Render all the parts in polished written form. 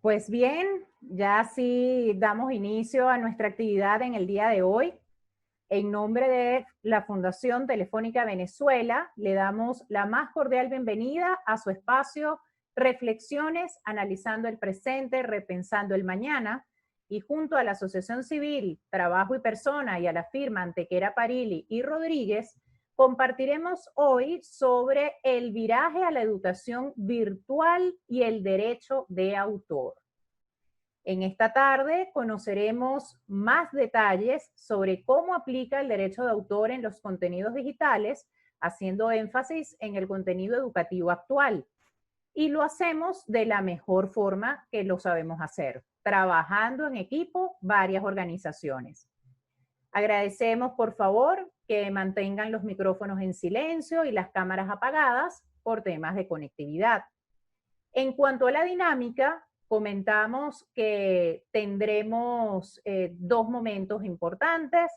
Pues bien, ya sí damos inicio a nuestra actividad en el día de hoy. En nombre de la Fundación Telefónica Venezuela, le damos la más cordial bienvenida a su espacio Reflexiones, analizando el presente, repensando el mañana, y junto a la Asociación Civil Trabajo y Persona y a la firma Antequera Parili y Rodríguez, compartiremos hoy sobre el viraje a la educación virtual y el derecho de autor. En esta tarde conoceremos más detalles sobre cómo aplica el derecho de autor en los contenidos digitales, haciendo énfasis en el contenido educativo actual. Y lo hacemos de la mejor forma que lo sabemos hacer, trabajando en equipo varias organizaciones. Agradecemos, por favor, que mantengan los micrófonos en silencio y las cámaras apagadas por temas de conectividad. En cuanto a la dinámica, comentamos que tendremos dos momentos importantes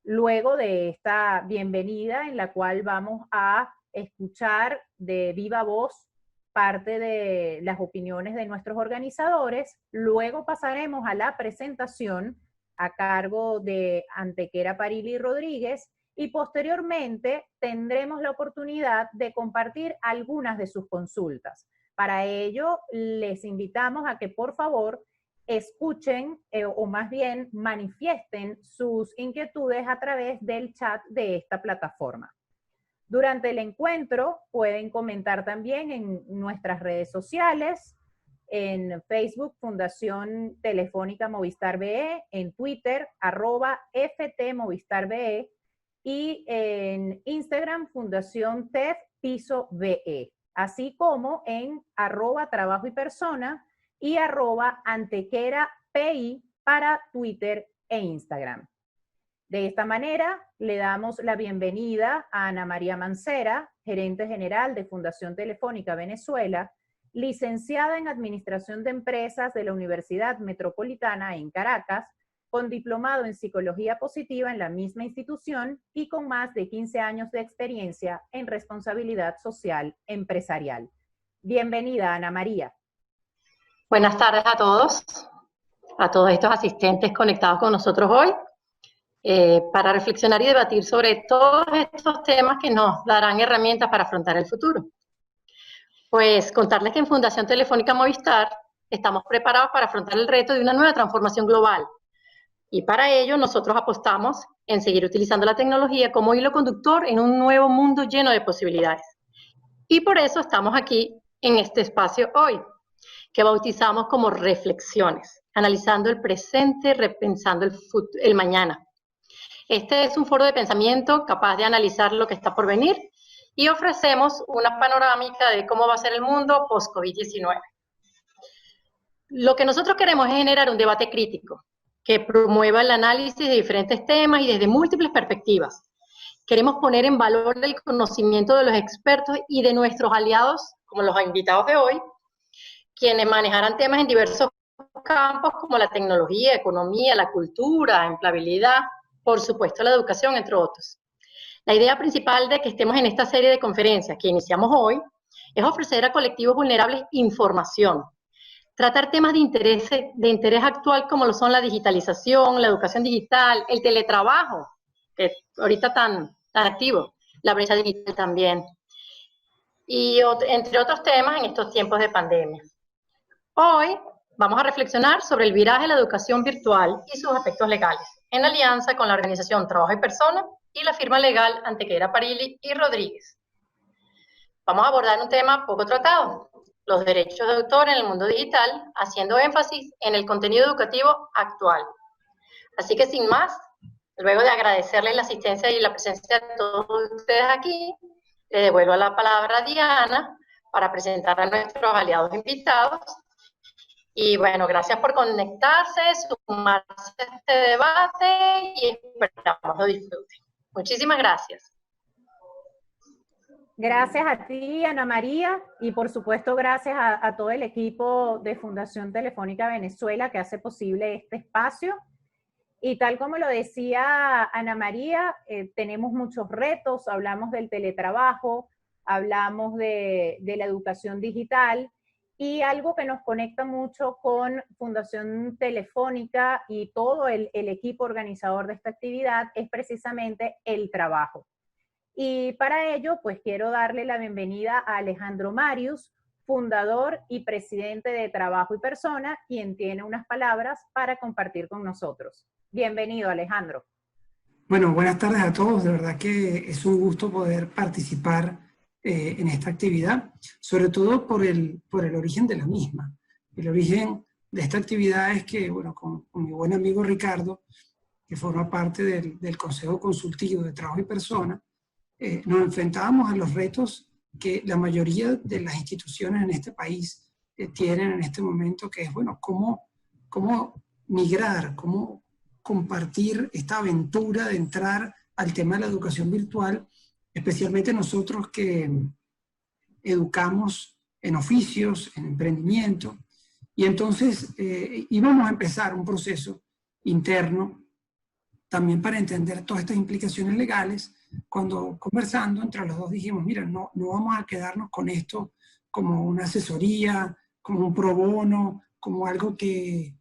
luego de esta bienvenida en la cual vamos a escuchar de viva voz parte de las opiniones de nuestros organizadores. Luego pasaremos a la presentación a cargo de Antequera Parili Rodríguez y posteriormente tendremos la oportunidad de compartir algunas de sus consultas. Para ello, les invitamos a que por favor escuchen o más bien manifiesten sus inquietudes a través del chat de esta plataforma. Durante el encuentro pueden comentar también en nuestras redes sociales, en Facebook Fundación Telefónica Movistar BE, en Twitter @FT y en Instagram Fundación TEF Piso BE, así como en @Trabajo y Persona y @Antequera PI para Twitter e Instagram. De esta manera, le damos la bienvenida a Ana María Mancera, gerente general de Fundación Telefónica Venezuela, licenciada en Administración de Empresas de la Universidad Metropolitana en Caracas, con diplomado en Psicología Positiva en la misma institución y con más de 15 años de experiencia en responsabilidad social empresarial. Bienvenida, Ana María. Buenas tardes a todos estos asistentes conectados con nosotros hoy, para reflexionar y debatir sobre todos estos temas que nos darán herramientas para afrontar el futuro. Pues contarles que en Fundación Telefónica Movistar estamos preparados para afrontar el reto de una nueva transformación global. Y para ello nosotros apostamos en seguir utilizando la tecnología como hilo conductor en un nuevo mundo lleno de posibilidades. Y por eso estamos aquí en este espacio hoy, que bautizamos como Reflexiones, analizando el presente, repensando el mañana. Este es un foro de pensamiento capaz de analizar lo que está por venir y ofrecemos una panorámica de cómo va a ser el mundo post-COVID-19. Lo que nosotros queremos es generar un debate crítico que promueva el análisis de diferentes temas y desde múltiples perspectivas. Queremos poner en valor el conocimiento de los expertos y de nuestros aliados, como los invitados de hoy, quienes manejarán temas en diversos campos como la tecnología, economía, la cultura, empleabilidad, por supuesto la educación, entre otros. La idea principal de que estemos en esta serie de conferencias que iniciamos hoy es ofrecer a colectivos vulnerables información, tratar temas de interés actual como lo son la digitalización, la educación digital, el teletrabajo, que ahorita tan activo, la brecha digital también, y entre otros temas en estos tiempos de pandemia. Hoy vamos a reflexionar sobre el viraje de la educación virtual y sus aspectos legales, en alianza con la organización Trabajo y Persona y la firma legal Antequera Parili y Rodríguez. Vamos a abordar un tema poco tratado, los derechos de autor en el mundo digital, haciendo énfasis en el contenido educativo actual. Así que sin más, luego de agradecerles la asistencia y la presencia de todos ustedes aquí, le devuelvo la palabra a Diana para presentar a nuestros aliados invitados. Y bueno, gracias por conectarse, sumarse a este debate y esperamos lo disfruten. Muchísimas gracias. Gracias a ti, Ana María, y por supuesto gracias a todo el equipo de Fundación Telefónica Venezuela que hace posible este espacio. Y tal como lo decía Ana María, tenemos muchos retos, hablamos del teletrabajo, hablamos de la educación digital, Y algo que nos conecta mucho con Fundación Telefónica y todo el equipo organizador de esta actividad es precisamente el trabajo. Y para ello, pues quiero darle la bienvenida a Alejandro Marius, fundador y presidente de Trabajo y Persona, quien tiene unas palabras para compartir con nosotros. Bienvenido, Alejandro. Bueno, buenas tardes a todos. De verdad que es un gusto poder participar en esta actividad, sobre todo por el origen de la misma. El origen de esta actividad es que, bueno, con mi buen amigo Ricardo, que forma parte del Consejo Consultivo de Trabajo y Persona, nos enfrentábamos a los retos que la mayoría de las instituciones en este país tienen en este momento, que es, bueno, cómo migrar, cómo compartir esta aventura de entrar al tema de la educación virtual, especialmente nosotros que educamos en oficios, en emprendimiento. Y entonces íbamos a empezar un proceso interno también para entender todas estas implicaciones legales. Cuando conversando entre los dos dijimos, mira, no vamos a quedarnos con esto como una asesoría, como un pro bono, como algo que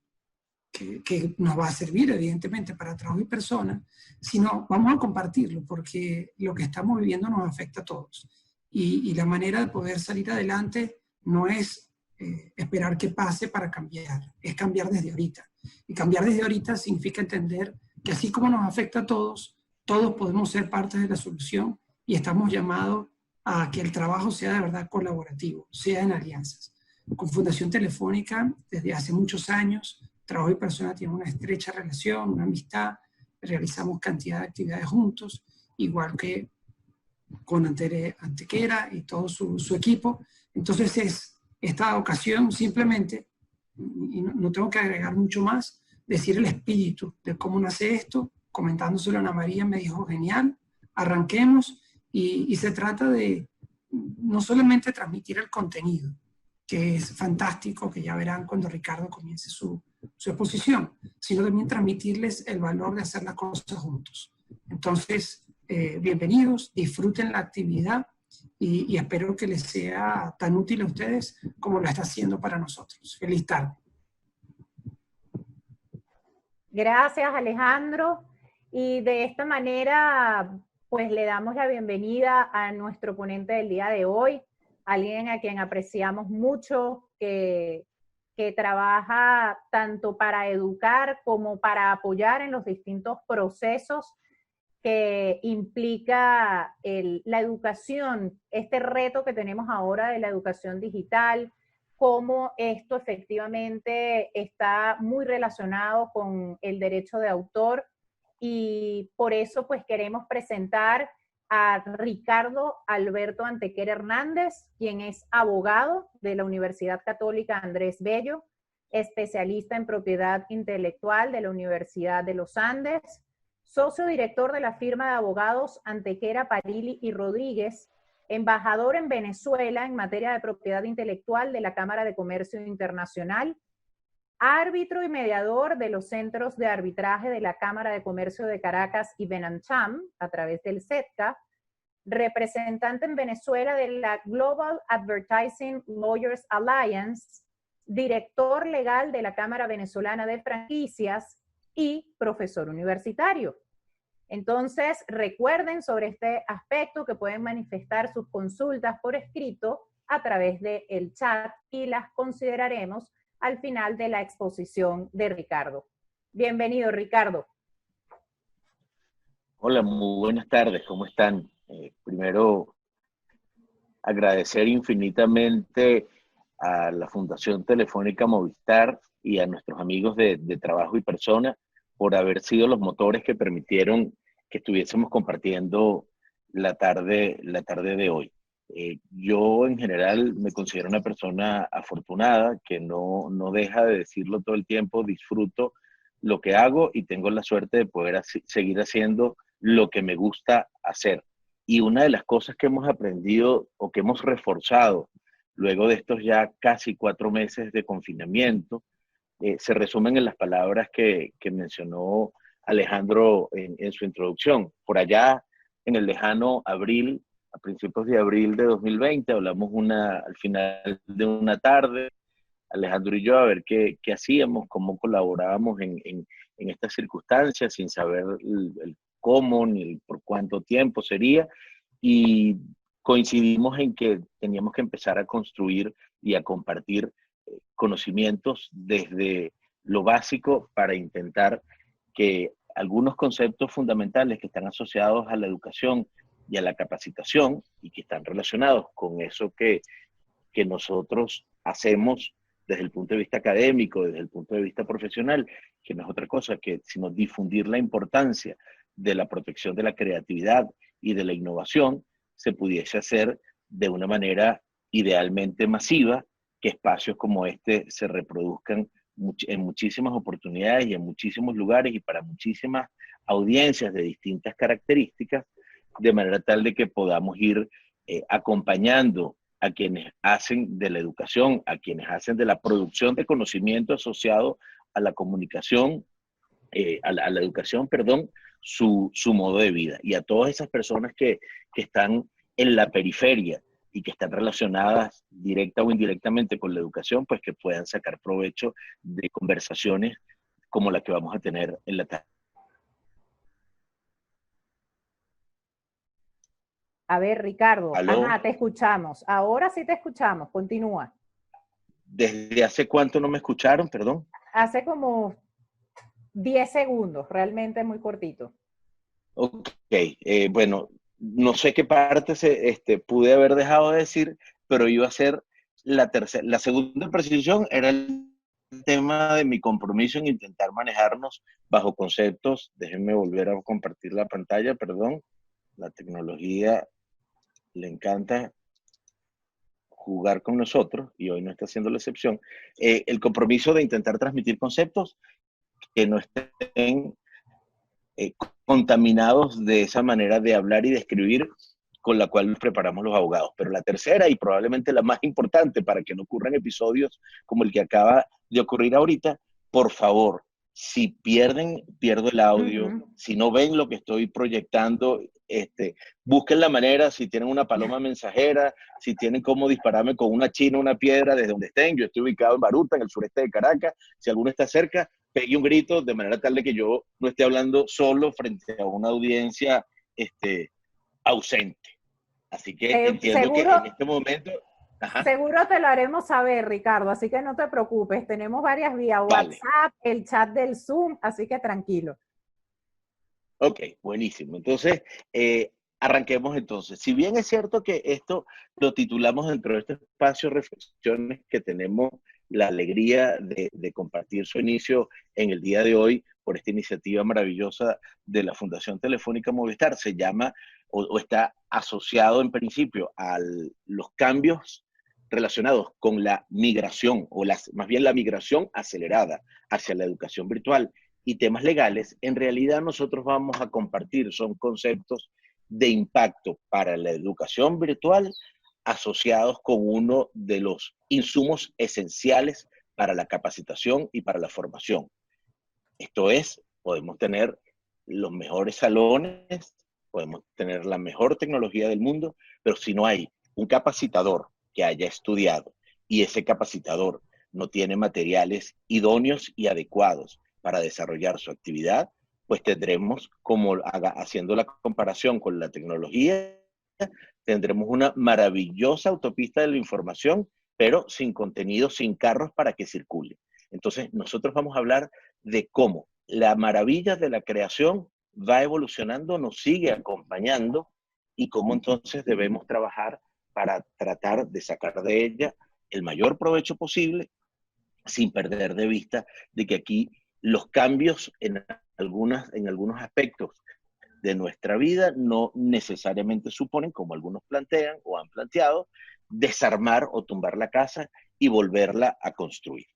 nos va a servir evidentemente para trabajo y persona, sino vamos a compartirlo porque lo que estamos viviendo nos afecta a todos. Y la manera de poder salir adelante no es esperar que pase para cambiar, es cambiar desde ahorita. Y cambiar desde ahorita significa entender que así como nos afecta a todos, todos podemos ser parte de la solución y estamos llamados a que el trabajo sea de verdad colaborativo, sea en alianzas. Con Fundación Telefónica, desde hace muchos años, Trabajo y Persona tiene una estrecha relación, una amistad, realizamos cantidad de actividades juntos, igual que con Antequera y todo su equipo. Entonces es esta ocasión simplemente, y no tengo que agregar mucho más, decir el espíritu de cómo nace esto, comentándoselo a Ana María, me dijo, genial, arranquemos, y se trata de no solamente transmitir el contenido, que es fantástico, que ya verán cuando Ricardo comience su exposición, sino también transmitirles el valor de hacer las cosas juntos. Entonces, bienvenidos, disfruten la actividad y espero que les sea tan útil a ustedes como lo está haciendo para nosotros. Feliz tarde. Gracias, Alejandro. Y de esta manera, pues le damos la bienvenida a nuestro ponente del día de hoy, alguien a quien apreciamos mucho, que trabaja tanto para educar como para apoyar en los distintos procesos que implica la educación, este reto que tenemos ahora de la educación digital, cómo esto efectivamente está muy relacionado con el derecho de autor, y por eso pues queremos presentar a Ricardo Alberto Antequera Hernández, quien es abogado de la Universidad Católica Andrés Bello, especialista en propiedad intelectual de la Universidad de los Andes, socio director de la firma de abogados Antequera, Parili y Rodríguez, embajador en Venezuela en materia de propiedad intelectual de la Cámara de Comercio Internacional, árbitro y mediador de los centros de arbitraje de la Cámara de Comercio de Caracas y Benancham a través del CETCA, representante en Venezuela de la Global Advertising Lawyers Alliance, director legal de la Cámara Venezolana de Franquicias y profesor universitario. Entonces, recuerden sobre este aspecto que pueden manifestar sus consultas por escrito a través del chat y las consideraremos al final de la exposición de Ricardo. Bienvenido, Ricardo. Hola, muy buenas tardes, ¿cómo están? Primero, agradecer infinitamente a la Fundación Telefónica Movistar y a nuestros amigos de Trabajo y Persona por haber sido los motores que permitieron que estuviésemos compartiendo la tarde de hoy. Yo en general me considero una persona afortunada que no deja de decirlo todo el tiempo, disfruto lo que hago y tengo la suerte de poder seguir haciendo lo que me gusta hacer. Y una de las cosas que hemos aprendido o que hemos reforzado luego de estos ya casi 4 meses de confinamiento, se resumen en las palabras que mencionó Alejandro en su introducción. Por allá, en el lejano abril, a principios de abril de 2020, hablamos al final de una tarde, Alejandro y yo, a ver qué hacíamos, cómo colaborábamos en estas circunstancias, sin saber el cómo ni por cuánto tiempo sería, y coincidimos en que teníamos que empezar a construir y a compartir conocimientos desde lo básico para intentar que algunos conceptos fundamentales que están asociados a la educación y a la capacitación y que están relacionados con eso que nosotros hacemos desde el punto de vista académico, desde el punto de vista profesional, que no es otra cosa que sino difundir la importancia de la protección de la creatividad y de la innovación, se pudiese hacer de una manera idealmente masiva, que espacios como este se reproduzcan en muchísimas oportunidades y en muchísimos lugares y para muchísimas audiencias de distintas características, de manera tal de que podamos ir acompañando a quienes hacen de la educación, a quienes hacen de la producción de conocimiento asociado a la comunicación, a la educación, perdón, su modo de vida. Y a todas esas personas que están en la periferia y que están relacionadas directa o indirectamente con la educación, pues que puedan sacar provecho de conversaciones como la que vamos a tener en la tarde. A ver, Ricardo, ¿Aló? ajá, te escuchamos. Ahora sí te escuchamos, continúa. ¿Desde hace cuánto no me escucharon? Perdón. Hace como 10 segundos, realmente muy cortito. Ok, bueno, no sé qué parte pude haber dejado de decir, pero iba a ser la segunda precisión era el tema de mi compromiso en intentar manejarnos bajo conceptos. Déjenme volver a compartir la pantalla, perdón. La tecnología le encanta jugar con nosotros y hoy no está siendo la excepción. El compromiso de intentar transmitir conceptos que no estén contaminados de esa manera de hablar y de escribir con la cual nos preparamos los abogados. Pero la tercera y probablemente la más importante para que no ocurran episodios como el que acaba de ocurrir ahorita, por favor, si pierdo el audio, si no ven lo que estoy proyectando, busquen la manera, si tienen una paloma mensajera, si tienen cómo dispararme con una china, una piedra desde donde estén. Yo estoy ubicado en Baruta, en el sureste de Caracas. Si alguno está cerca, pegue un grito de manera tal de que yo no esté hablando solo frente a una audiencia ausente. Así que entiendo que en este momento... Ajá. Seguro te lo haremos saber, Ricardo, así que no te preocupes. Tenemos varias vías, WhatsApp, vale, el chat del Zoom, así que tranquilo. Ok, buenísimo. Entonces, arranquemos entonces. Si bien es cierto que esto lo titulamos dentro de este espacio reflexiones que tenemos la alegría de compartir su inicio en el día de hoy por esta iniciativa maravillosa de la Fundación Telefónica Movistar, se llama o está asociado en principio a los cambios relacionados con la migración o más bien la migración acelerada hacia la educación virtual y temas legales. En realidad nosotros vamos a compartir, son conceptos de impacto para la educación virtual asociados con uno de los insumos esenciales para la capacitación y para la formación. Esto es, podemos tener los mejores salones, podemos tener la mejor tecnología del mundo, pero si no hay un capacitador que haya estudiado y ese capacitador no tiene materiales idóneos y adecuados para desarrollar su actividad, pues tendremos, como haciendo la comparación con la tecnología, tendremos una maravillosa autopista de la información, pero sin contenido, sin carros para que circule. Entonces, nosotros vamos a hablar de cómo la maravilla de la creación va evolucionando, nos sigue acompañando y cómo entonces debemos trabajar para tratar de sacar de ella el mayor provecho posible sin perder de vista de que aquí los cambios en algunos aspectos de nuestra vida no necesariamente suponen, como algunos plantean o han planteado, desarmar o tumbar la casa y volverla a construir.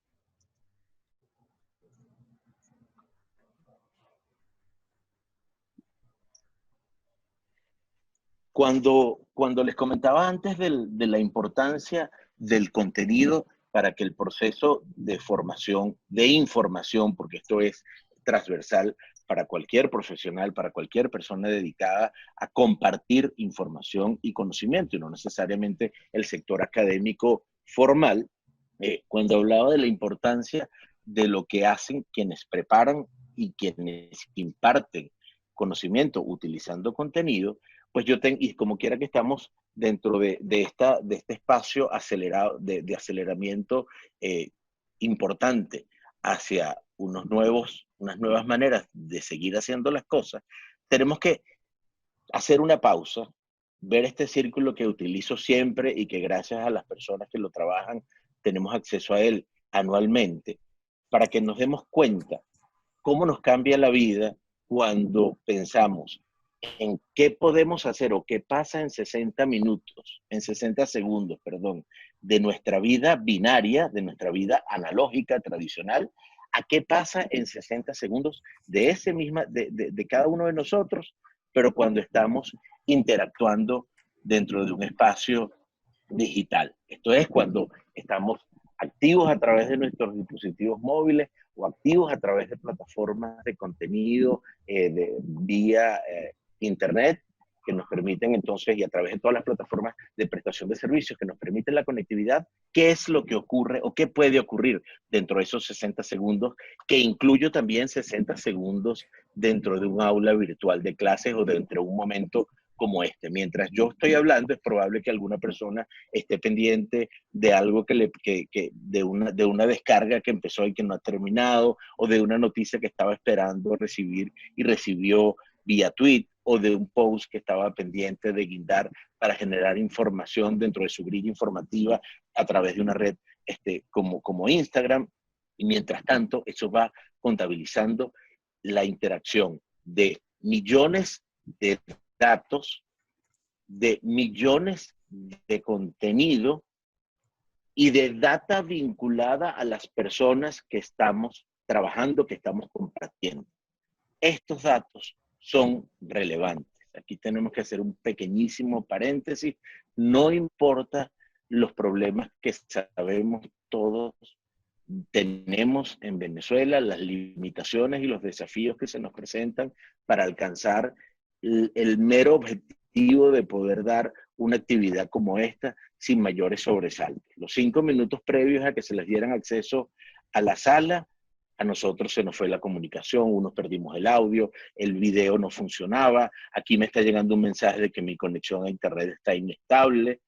Cuando les comentaba antes de la importancia del contenido para que el proceso de formación, de información, porque esto es transversal, para cualquier profesional, para cualquier persona dedicada a compartir información y conocimiento, y no necesariamente el sector académico formal. Cuando hablaba de la importancia de lo que hacen quienes preparan y quienes imparten conocimiento utilizando contenido, pues y como quiera que estamos dentro de este espacio acelerado, de aceleramiento importante hacia unas nuevas maneras de seguir haciendo las cosas, tenemos que hacer una pausa, ver este círculo que utilizo siempre y que gracias a las personas que lo trabajan tenemos acceso a él anualmente, para que nos demos cuenta cómo nos cambia la vida cuando pensamos en qué podemos hacer o qué pasa en 60 segundos, de nuestra vida binaria, de nuestra vida analógica, tradicional, a qué pasa en 60 segundos de cada uno de nosotros, pero cuando estamos interactuando dentro de un espacio digital. Esto es cuando estamos activos a través de nuestros dispositivos móviles o activos a través de plataformas de contenido vía internet, que nos permiten entonces, y a través de todas las plataformas de prestación de servicios que nos permiten la conectividad, qué es lo que ocurre o qué puede ocurrir dentro de esos 60 segundos, que incluyo también 60 segundos dentro de un aula virtual de clases o dentro de un momento como este. Mientras yo estoy hablando, es probable que alguna persona esté pendiente de algo de una descarga que empezó y que no ha terminado, o de una noticia que estaba esperando recibir y recibió vía tweet, o de un post que estaba pendiente de guindar para generar información dentro de su grilla informativa a través de una red como Instagram. Y mientras tanto, eso va contabilizando la interacción de millones de datos, de millones de contenido y de data vinculada a las personas que estamos trabajando, que estamos compartiendo. Estos datos son relevantes. Aquí tenemos que hacer un pequeñísimo paréntesis. No importa los problemas que sabemos todos tenemos en Venezuela, las limitaciones y los desafíos que se nos presentan para alcanzar el mero objetivo de poder dar una actividad como esta sin mayores sobresaltos. Los 5 minutos previos a que se les dieran acceso a la sala, a nosotros se nos fue la comunicación, unos perdimos el audio, el video no funcionaba, aquí me está llegando un mensaje de que mi conexión a internet está inestable.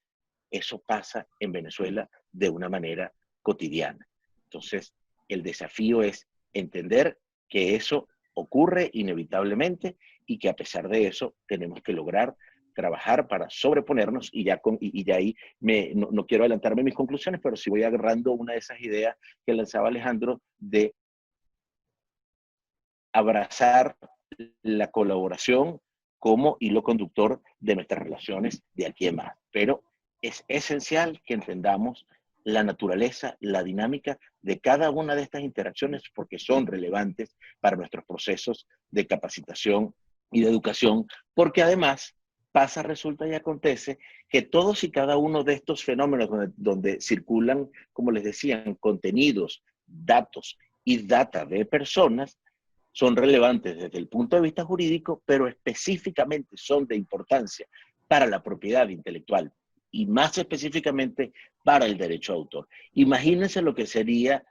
Eso pasa en Venezuela de una manera cotidiana. Entonces, el desafío es entender que eso ocurre inevitablemente y que a pesar de eso tenemos que lograr trabajar para sobreponernos, y ya ahí no quiero adelantarme mis conclusiones, pero sí voy agarrando una de esas ideas que lanzaba Alejandro de abrazar la colaboración como hilo conductor de nuestras relaciones de aquí en más. Pero es esencial que entendamos la naturaleza, la dinámica de cada una de estas interacciones, porque son relevantes para nuestros procesos de capacitación y de educación, porque además pasa, resulta y acontece que todos y cada uno de estos fenómenos donde circulan, como les decía, contenidos, datos y data de personas, son relevantes desde el punto de vista jurídico, pero específicamente son de importancia para la propiedad intelectual y más específicamente para el derecho de autor. Imagínense lo que sería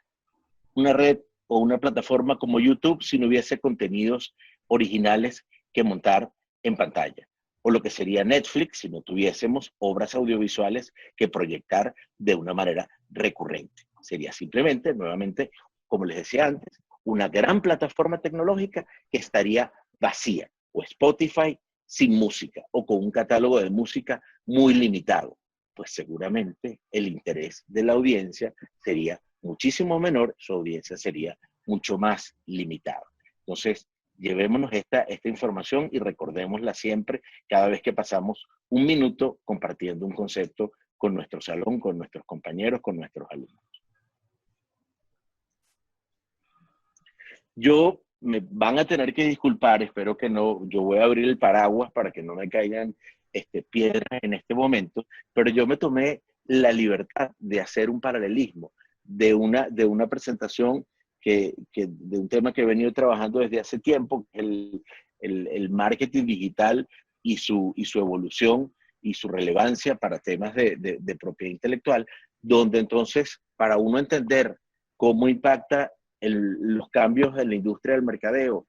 una red o una plataforma como YouTube si no hubiese contenidos originales que montar en pantalla, o lo que sería Netflix si no tuviésemos obras audiovisuales que proyectar de una manera recurrente. Sería simplemente, nuevamente, como les decía antes, una gran plataforma tecnológica que estaría vacía, o Spotify sin música, o con un catálogo de música muy limitado. Pues seguramente el interés de la audiencia sería muchísimo menor, su audiencia sería mucho más limitada. Entonces, llevémonos esta información y recordémosla siempre cada vez que pasamos un minuto compartiendo un concepto con nuestro salón, con nuestros compañeros, con nuestros alumnos. Me van a tener que disculpar, espero que no, yo voy a abrir el paraguas para que no me caigan piedras en este momento, pero yo me tomé la libertad de hacer un paralelismo de una presentación de un tema que he venido trabajando desde hace tiempo, el marketing digital y su evolución y su relevancia para temas de propiedad intelectual, donde entonces, para uno entender cómo impacta los cambios en la industria del mercadeo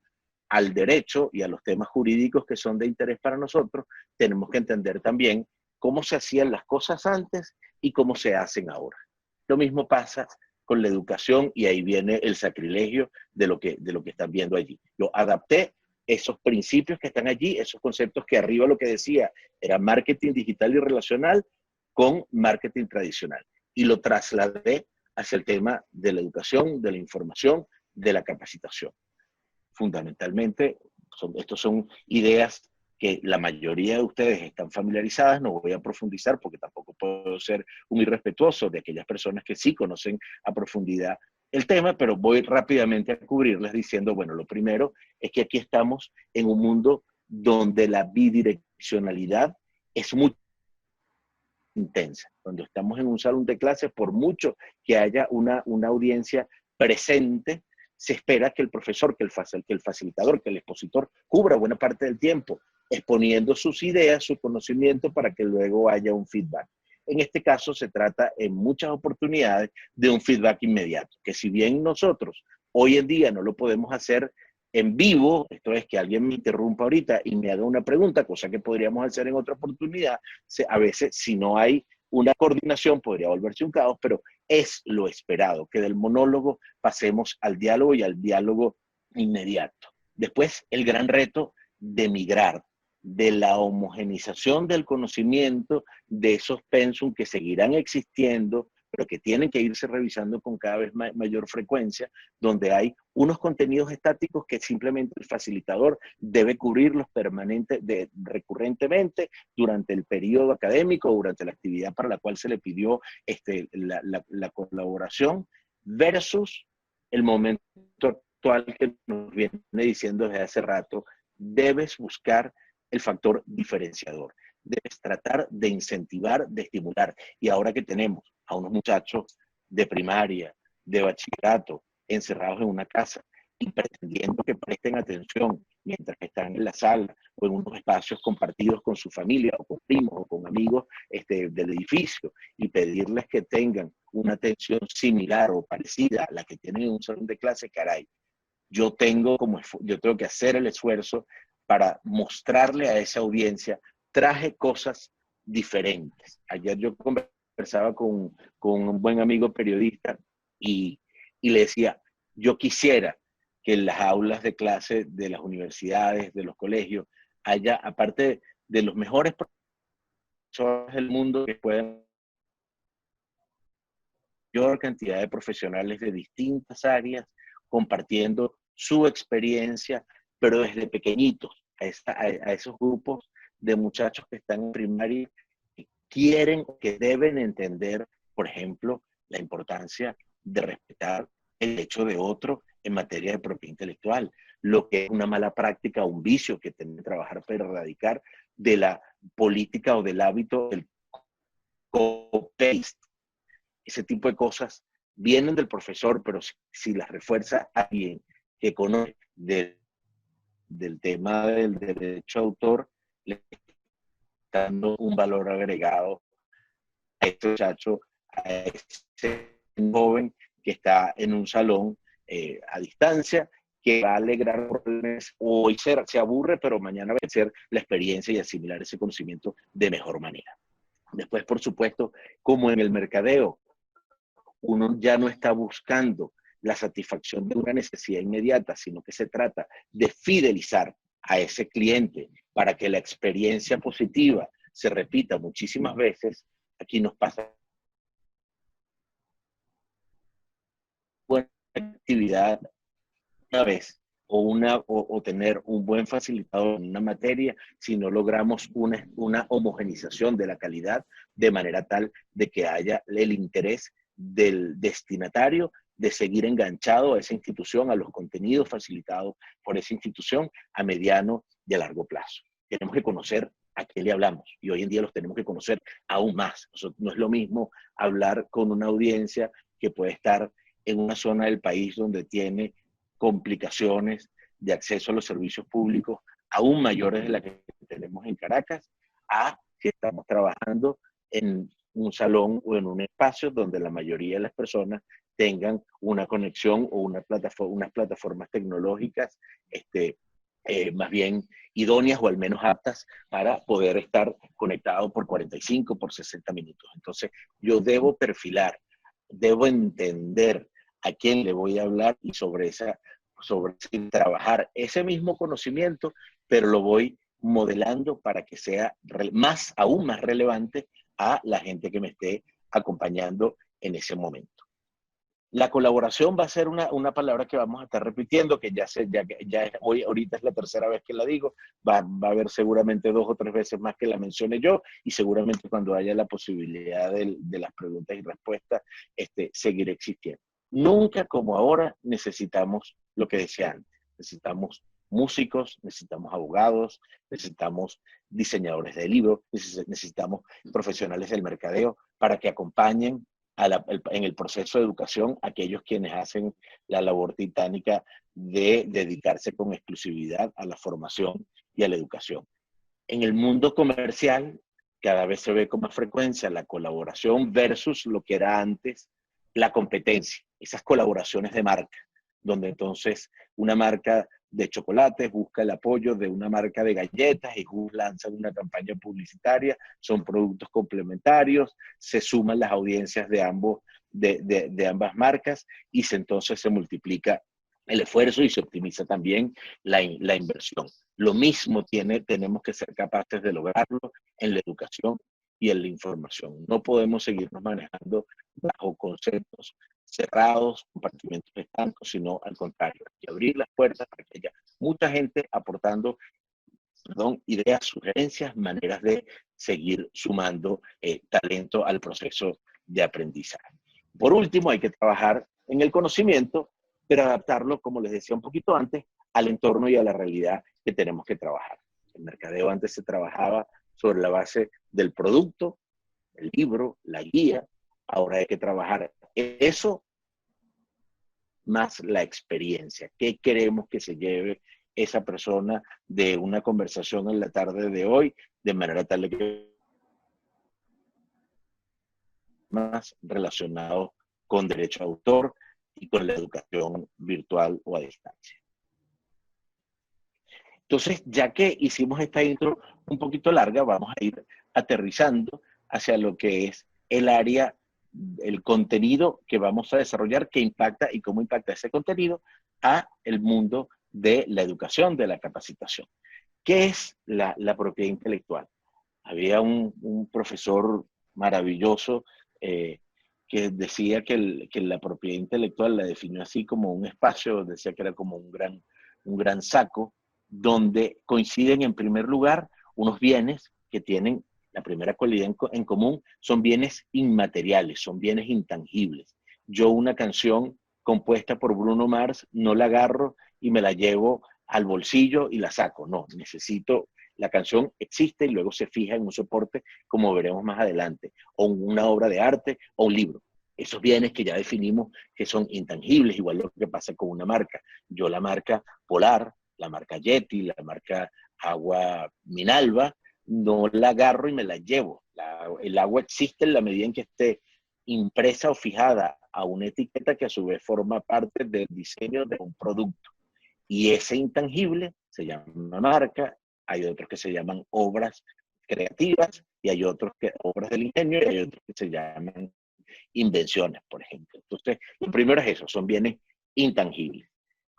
al derecho y a los temas jurídicos que son de interés para nosotros, tenemos que entender también cómo se hacían las cosas antes y cómo se hacen ahora. Lo mismo pasa con la educación y ahí viene el sacrilegio de lo que están viendo allí. Yo adapté esos principios que están allí, esos conceptos que arriba lo que decía era marketing digital y relacional con marketing tradicional. Y lo trasladé hacia el tema de la educación, de la información, de la capacitación. Fundamentalmente, estos son ideas que la mayoría de ustedes están familiarizadas, no voy a profundizar porque tampoco puedo ser un irrespetuoso de aquellas personas que sí conocen a profundidad el tema, pero voy rápidamente a cubrirles diciendo, bueno, lo primero es que aquí estamos en un mundo donde la bidireccionalidad es muy intensa. Cuando estamos en un salón de clases, por mucho que haya una audiencia presente, se espera que el profesor, que el facilitador, que el expositor cubra buena parte del tiempo exponiendo sus ideas, su conocimiento, para que luego haya un feedback. En este caso se trata en muchas oportunidades de un feedback inmediato, que si bien nosotros hoy en día no lo podemos hacer en vivo, esto es que alguien me interrumpa ahorita y me haga una pregunta, cosa que podríamos hacer en otra oportunidad, a veces si no hay una coordinación podría volverse un caos, pero es lo esperado, que del monólogo pasemos al diálogo y al diálogo inmediato. Después, el gran reto de migrar de la homogenización del conocimiento, de esos pensum que seguirán existiendo, pero que tienen que irse revisando con cada vez mayor frecuencia, donde hay unos contenidos estáticos que simplemente el facilitador debe cubrirlos recurrentemente durante el periodo académico, durante la actividad para la cual se le pidió la colaboración, versus el momento actual que nos viene diciendo desde hace rato, debes buscar el factor diferenciador. Debes tratar de incentivar, de estimular. Y ahora que tenemos a unos muchachos de primaria, de bachillerato, encerrados en una casa y pretendiendo que presten atención mientras están en la sala o en unos espacios compartidos con su familia o con primos o con amigos del edificio y pedirles que tengan una atención similar o parecida a la que tienen en un salón de clase, caray, yo tengo que hacer el esfuerzo para mostrarle a esa audiencia, traje cosas diferentes. Ayer yo conversaba con un buen amigo periodista y le decía, yo quisiera que en las aulas de clase de las universidades, de los colegios, haya, aparte de los mejores profesores del mundo que puedan, mayor cantidad de profesionales de distintas áreas compartiendo su experiencia, pero desde pequeñitos, a esos grupos de muchachos que están en primaria, que quieren, que deben entender, por ejemplo, la importancia de respetar el derecho de otro en materia de propiedad intelectual, lo que es una mala práctica, un vicio que tienen que trabajar para erradicar de la política o del hábito del copy-paste. Ese tipo de cosas vienen del profesor, pero si las refuerza alguien que conoce del tema del derecho de autor, le está dando un valor agregado a este muchacho, a ese joven que está en un salón a distancia, que va a alegrar por el mes, hoy se aburre, pero mañana va a ser la experiencia y asimilar ese conocimiento de mejor manera. Después, por supuesto, como en el mercadeo, uno ya no está buscando la satisfacción de una necesidad inmediata, sino que se trata de fidelizar a ese cliente para que la experiencia positiva se repita muchísimas veces. Aquí nos pasa una actividad una vez o tener un buen facilitador en una materia si no logramos una homogenización de la calidad de manera tal de que haya el interés del destinatario de seguir enganchado a esa institución, a los contenidos facilitados por esa institución a mediano y a largo plazo. Tenemos que conocer a qué le hablamos y hoy en día los tenemos que conocer aún más. No es lo mismo hablar con una audiencia que puede estar en una zona del país donde tiene complicaciones de acceso a los servicios públicos aún mayores de las que tenemos en Caracas, a si estamos trabajando en un salón o en un espacio donde la mayoría de las personas tengan una conexión o unas plataformas tecnológicas más bien idóneas o al menos aptas para poder estar conectado por 45, por 60 minutos. Entonces, yo debo perfilar, debo entender a quién le voy a hablar y sobre trabajar ese mismo conocimiento, pero lo voy modelando para que sea aún más relevante a la gente que me esté acompañando en ese momento. La colaboración va a ser una palabra que vamos a estar repitiendo, que ahorita es la tercera vez que la digo, va a haber seguramente 2 o 3 veces más que la mencione yo, y seguramente cuando haya la posibilidad de las preguntas y respuestas, seguirá existiendo. Nunca como ahora necesitamos lo que decía antes, necesitamos músicos, necesitamos abogados, necesitamos diseñadores de libros, necesitamos profesionales del mercadeo para que acompañen en el proceso de educación aquellos quienes hacen la labor titánica de dedicarse con exclusividad a la formación y a la educación. En el mundo comercial, cada vez se ve con más frecuencia la colaboración versus lo que era antes la competencia, esas colaboraciones de marca, donde entonces una marca de chocolates busca el apoyo de una marca de galletas y lanzan una campaña publicitaria, son productos complementarios, se suman las audiencias de ambas marcas y entonces se multiplica el esfuerzo y se optimiza también la inversión. Lo mismo tenemos que ser capaces de lograrlo en la educación y en la información. No podemos seguirnos manejando bajo conceptos cerrados, compartimentos estancos, sino al contrario, hay que abrir las puertas para que haya mucha gente aportando ideas, sugerencias, maneras de seguir sumando talento al proceso de aprendizaje. Por último, hay que trabajar en el conocimiento, pero adaptarlo, como les decía un poquito antes, al entorno y a la realidad que tenemos que trabajar. El mercadeo antes se trabajaba sobre la base del producto, el libro, la guía. Ahora hay que trabajar eso más la experiencia. ¿Qué queremos que se lleve esa persona de una conversación en la tarde de hoy? De manera tal que más relacionado con derecho de autor y con la educación virtual o a distancia. Entonces, ya que hicimos esta intro un poquito larga, vamos a ir aterrizando hacia lo que es el área, el contenido que vamos a desarrollar, que impacta y cómo impacta ese contenido a el mundo de la educación, de la capacitación. ¿Qué es la propiedad intelectual? Había un profesor maravilloso que decía que la propiedad intelectual la definió así como un espacio, decía que era como un gran saco, donde coinciden en primer lugar unos bienes que tienen la primera cualidad en común, son bienes inmateriales, son bienes intangibles. Yo una canción compuesta por Bruno Mars no la agarro y me la llevo al bolsillo y la saco. No, la canción existe y luego se fija en un soporte, como veremos más adelante, o una obra de arte o un libro. Esos bienes que ya definimos que son intangibles, igual lo que pasa con una marca. Yo la marca Polar, la marca Yeti, la marca Agua Minalba, no la agarro y me la llevo. El agua existe en la medida en que esté impresa o fijada a una etiqueta que a su vez forma parte del diseño de un producto. Y ese intangible se llama marca, hay otros que se llaman obras creativas y hay otros obras del ingenio y hay otros que se llaman invenciones, por ejemplo. Entonces, lo primero es eso, son bienes intangibles.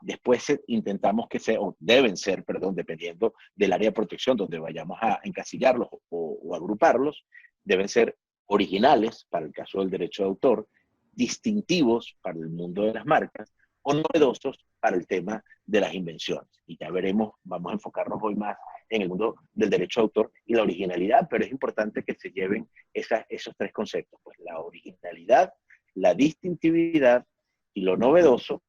Después intentamos o deben ser, dependiendo del área de protección donde vayamos a encasillarlos o agruparlos, deben ser originales, para el caso del derecho de autor, distintivos para el mundo de las marcas, o novedosos para el tema de las invenciones. Y ya veremos, vamos a enfocarnos hoy más en el mundo del derecho de autor y la originalidad, pero es importante que se lleven esos 3 conceptos, pues la originalidad, la distintividad y lo novedoso,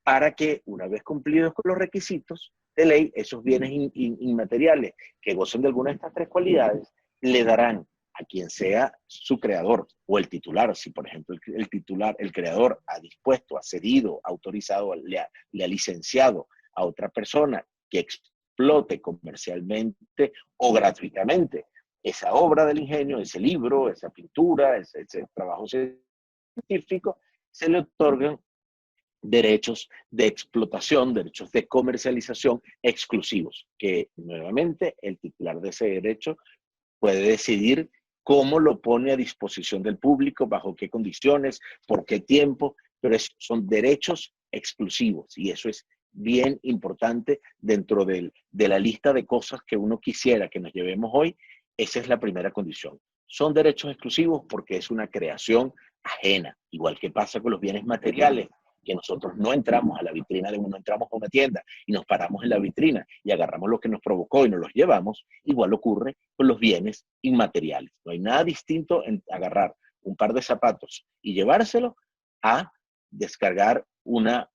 para que una vez cumplidos con los requisitos de ley, esos bienes inmateriales que gocen de alguna de estas 3 cualidades, le darán a quien sea su creador o el titular. Si, por ejemplo, el titular, el creador ha dispuesto, ha cedido, ha autorizado, le ha licenciado a otra persona que explote comercialmente o gratuitamente esa obra del ingenio, ese libro, esa pintura, ese trabajo científico, se le otorgan derechos de explotación, derechos de comercialización exclusivos, que nuevamente el titular de ese derecho puede decidir cómo lo pone a disposición del público, bajo qué condiciones, por qué tiempo, pero son derechos exclusivos y eso es bien importante dentro de la lista de cosas que uno quisiera que nos llevemos hoy. Esa es la primera condición. Son derechos exclusivos porque es una creación ajena, igual que pasa con los bienes materiales, que nosotros no entramos a la vitrina de uno, no entramos a una tienda y nos paramos en la vitrina y agarramos lo que nos provocó y nos los llevamos. Igual ocurre con los bienes inmateriales. No hay nada distinto en agarrar un par de zapatos y llevárselo a descargar una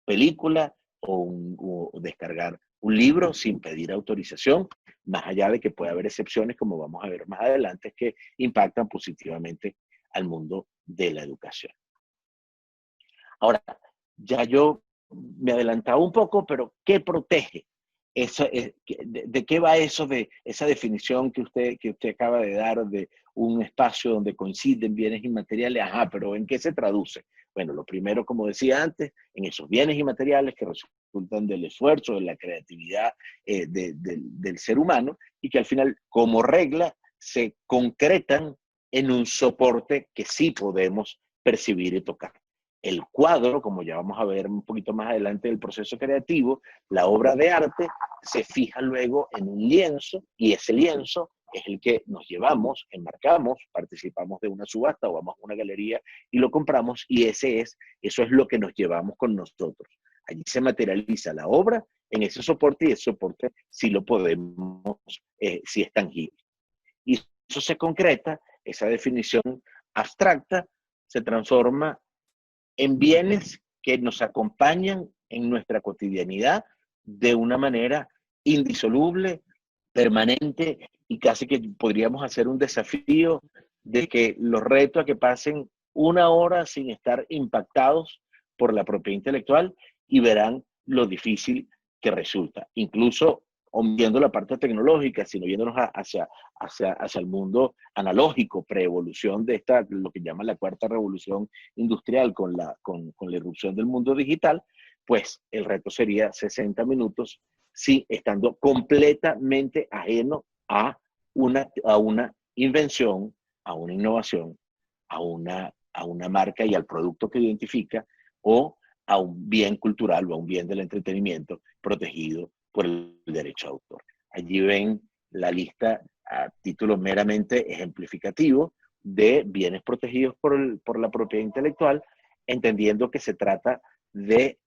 película o descargar un libro sin pedir autorización, más allá de que puede haber excepciones, como vamos a ver más adelante, que impactan positivamente al mundo de la educación. Ahora, ya yo me adelantaba un poco, pero ¿qué protege? ¿De qué va eso de esa definición que usted acaba de dar de un espacio donde coinciden bienes inmateriales? Ajá, pero ¿en qué se traduce? Bueno, lo primero, como decía antes, en esos bienes inmateriales que resultan del esfuerzo, de la creatividad del ser humano y que al final, como regla, se concretan en un soporte que sí podemos percibir y tocar. El cuadro, como ya vamos a ver un poquito más adelante del proceso creativo, la obra de arte se fija luego en un lienzo y ese lienzo es el que nos llevamos, enmarcamos, participamos de una subasta o vamos a una galería y lo compramos y eso es lo que nos llevamos con nosotros. Allí se materializa la obra en ese soporte y ese soporte sí lo podemos, sí es tangible. Y eso se concreta, esa definición abstracta se transforma en bienes que nos acompañan en nuestra cotidianidad de una manera indisoluble, permanente y casi que podríamos hacer un desafío de que los reto a que pasen una hora sin estar impactados por la propiedad intelectual y verán lo difícil que resulta. Incluso omitiendo la parte tecnológica, sino yéndonos hacia el mundo analógico, preevolución de lo que llaman la cuarta revolución industrial con la irrupción del mundo digital, pues el reto sería 60 minutos, sí, estando completamente ajeno a una invención, a una innovación, a una marca y al producto que identifica, o a un bien cultural o a un bien del entretenimiento protegido por el derecho de autor. Allí ven la lista a título meramente ejemplificativo de bienes protegidos por la propiedad intelectual, entendiendo que se trata de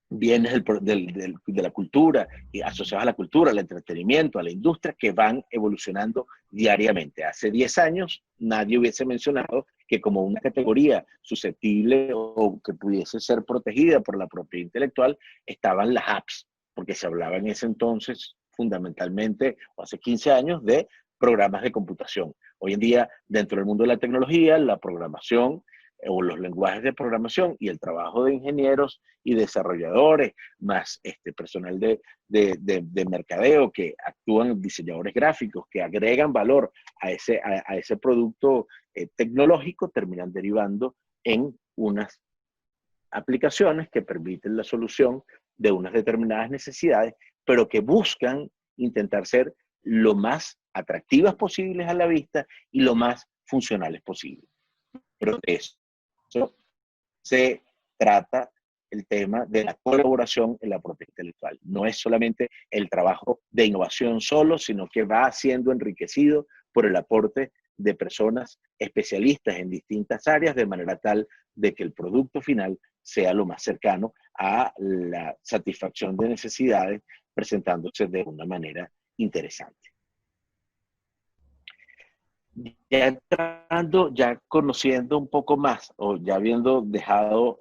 bienes de la cultura, y asociados a la cultura, al entretenimiento, a la industria, que van evolucionando diariamente. Hace 10 años nadie hubiese mencionado que como una categoría susceptible o que pudiese ser protegida por la propiedad intelectual estaban las apps, porque se hablaba en ese entonces fundamentalmente, o hace 15 años, de programas de computación. Hoy en día, dentro del mundo de la tecnología, la programación o los lenguajes de programación y el trabajo de ingenieros y desarrolladores, más personal de mercadeo que actúan, diseñadores gráficos, que agregan valor a ese producto tecnológico, terminan derivando en unas aplicaciones que permiten la solución de unas determinadas necesidades, pero que buscan intentar ser lo más atractivas posibles a la vista y lo más funcionales posibles. Pero de eso se trata el tema de la colaboración en la propiedad intelectual. No es solamente el trabajo de innovación solo, sino que va siendo enriquecido por el aporte de personas especialistas en distintas áreas, de manera tal de que el producto final sea lo más cercano a la satisfacción de necesidades, presentándose de una manera interesante. Ya entrando, ya conociendo un poco más, o ya habiendo dejado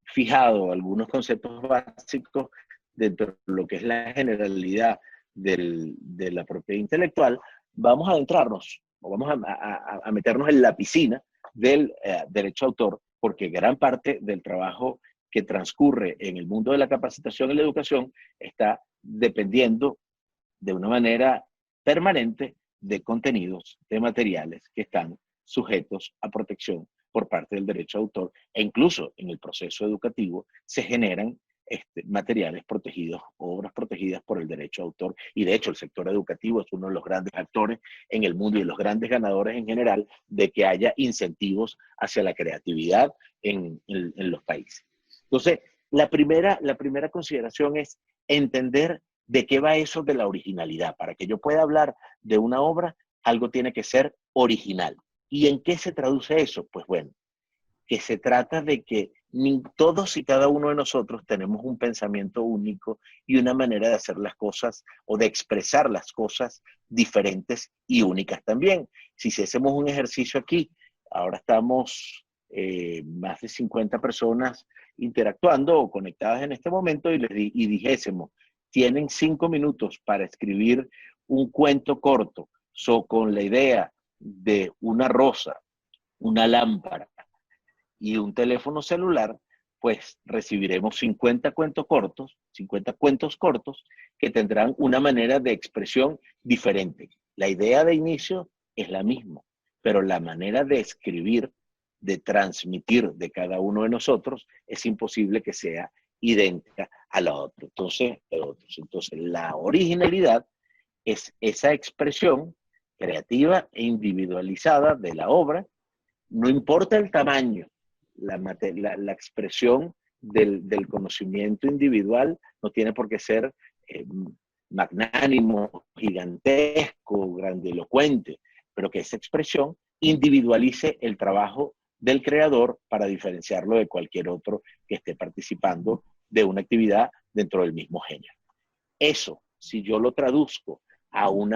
fijado algunos conceptos básicos dentro de lo que es la generalidad de la propiedad intelectual, vamos a adentrarnos, o vamos a meternos en la piscina del derecho de autor, porque gran parte del trabajo que transcurre en el mundo de la capacitación y la educación está dependiendo de una manera permanente de contenidos, de materiales que están sujetos a protección por parte del derecho de autor, e incluso en el proceso educativo se generan materiales protegidos, obras protegidas por el derecho de autor, y de hecho el sector educativo es uno de los grandes actores en el mundo y de los grandes ganadores en general de que haya incentivos hacia la creatividad en los países. Entonces, la primera consideración es entender de qué va eso de la originalidad. Para que yo pueda hablar de una obra, algo tiene que ser original. ¿Y en qué se traduce eso? Pues bueno, que se trata de que todos y cada uno de nosotros tenemos un pensamiento único y una manera de hacer las cosas o de expresar las cosas diferentes y únicas también. Si hiciésemos un ejercicio aquí, ahora estamos más de 50 personas interactuando o conectadas en este momento y dijésemos, tienen 5 minutos para escribir un cuento corto con la idea de una rosa, una lámpara y un teléfono celular, pues recibiremos 50 cuentos cortos que tendrán una manera de expresión diferente. La idea de inicio es la misma, pero la manera de escribir, de transmitir de cada uno de nosotros, es imposible que sea idéntica a la otra. Entonces, la originalidad es esa expresión creativa e individualizada de la obra, no importa el tamaño, la expresión del conocimiento individual no tiene por qué ser magnánimo, gigantesco, grandilocuente, pero que esa expresión individualice el trabajo del creador para diferenciarlo de cualquier otro que esté participando de una actividad dentro del mismo género. Eso, si yo lo traduzco a un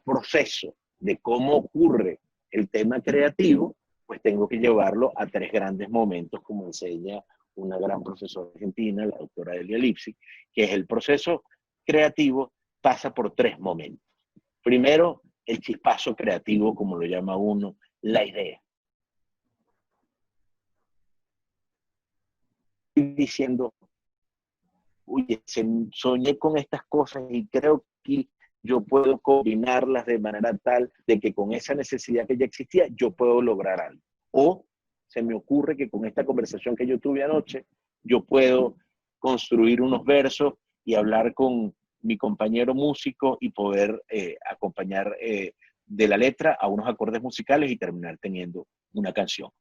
proceso de cómo ocurre el tema creativo, pues tengo que llevarlo a 3 grandes momentos, como enseña una gran profesora argentina, la doctora Delia Lipsy, que es el proceso creativo pasa por 3 momentos. Primero, el chispazo creativo, como lo llama uno, la idea. Diciendo, oye, soñé con estas cosas y creo que yo puedo combinarlas de manera tal de que con esa necesidad que ya existía, yo puedo lograr algo. O se me ocurre que con esta conversación que yo tuve anoche, yo puedo construir unos versos y hablar con mi compañero músico y poder acompañar de la letra a unos acordes musicales y terminar teniendo una canción.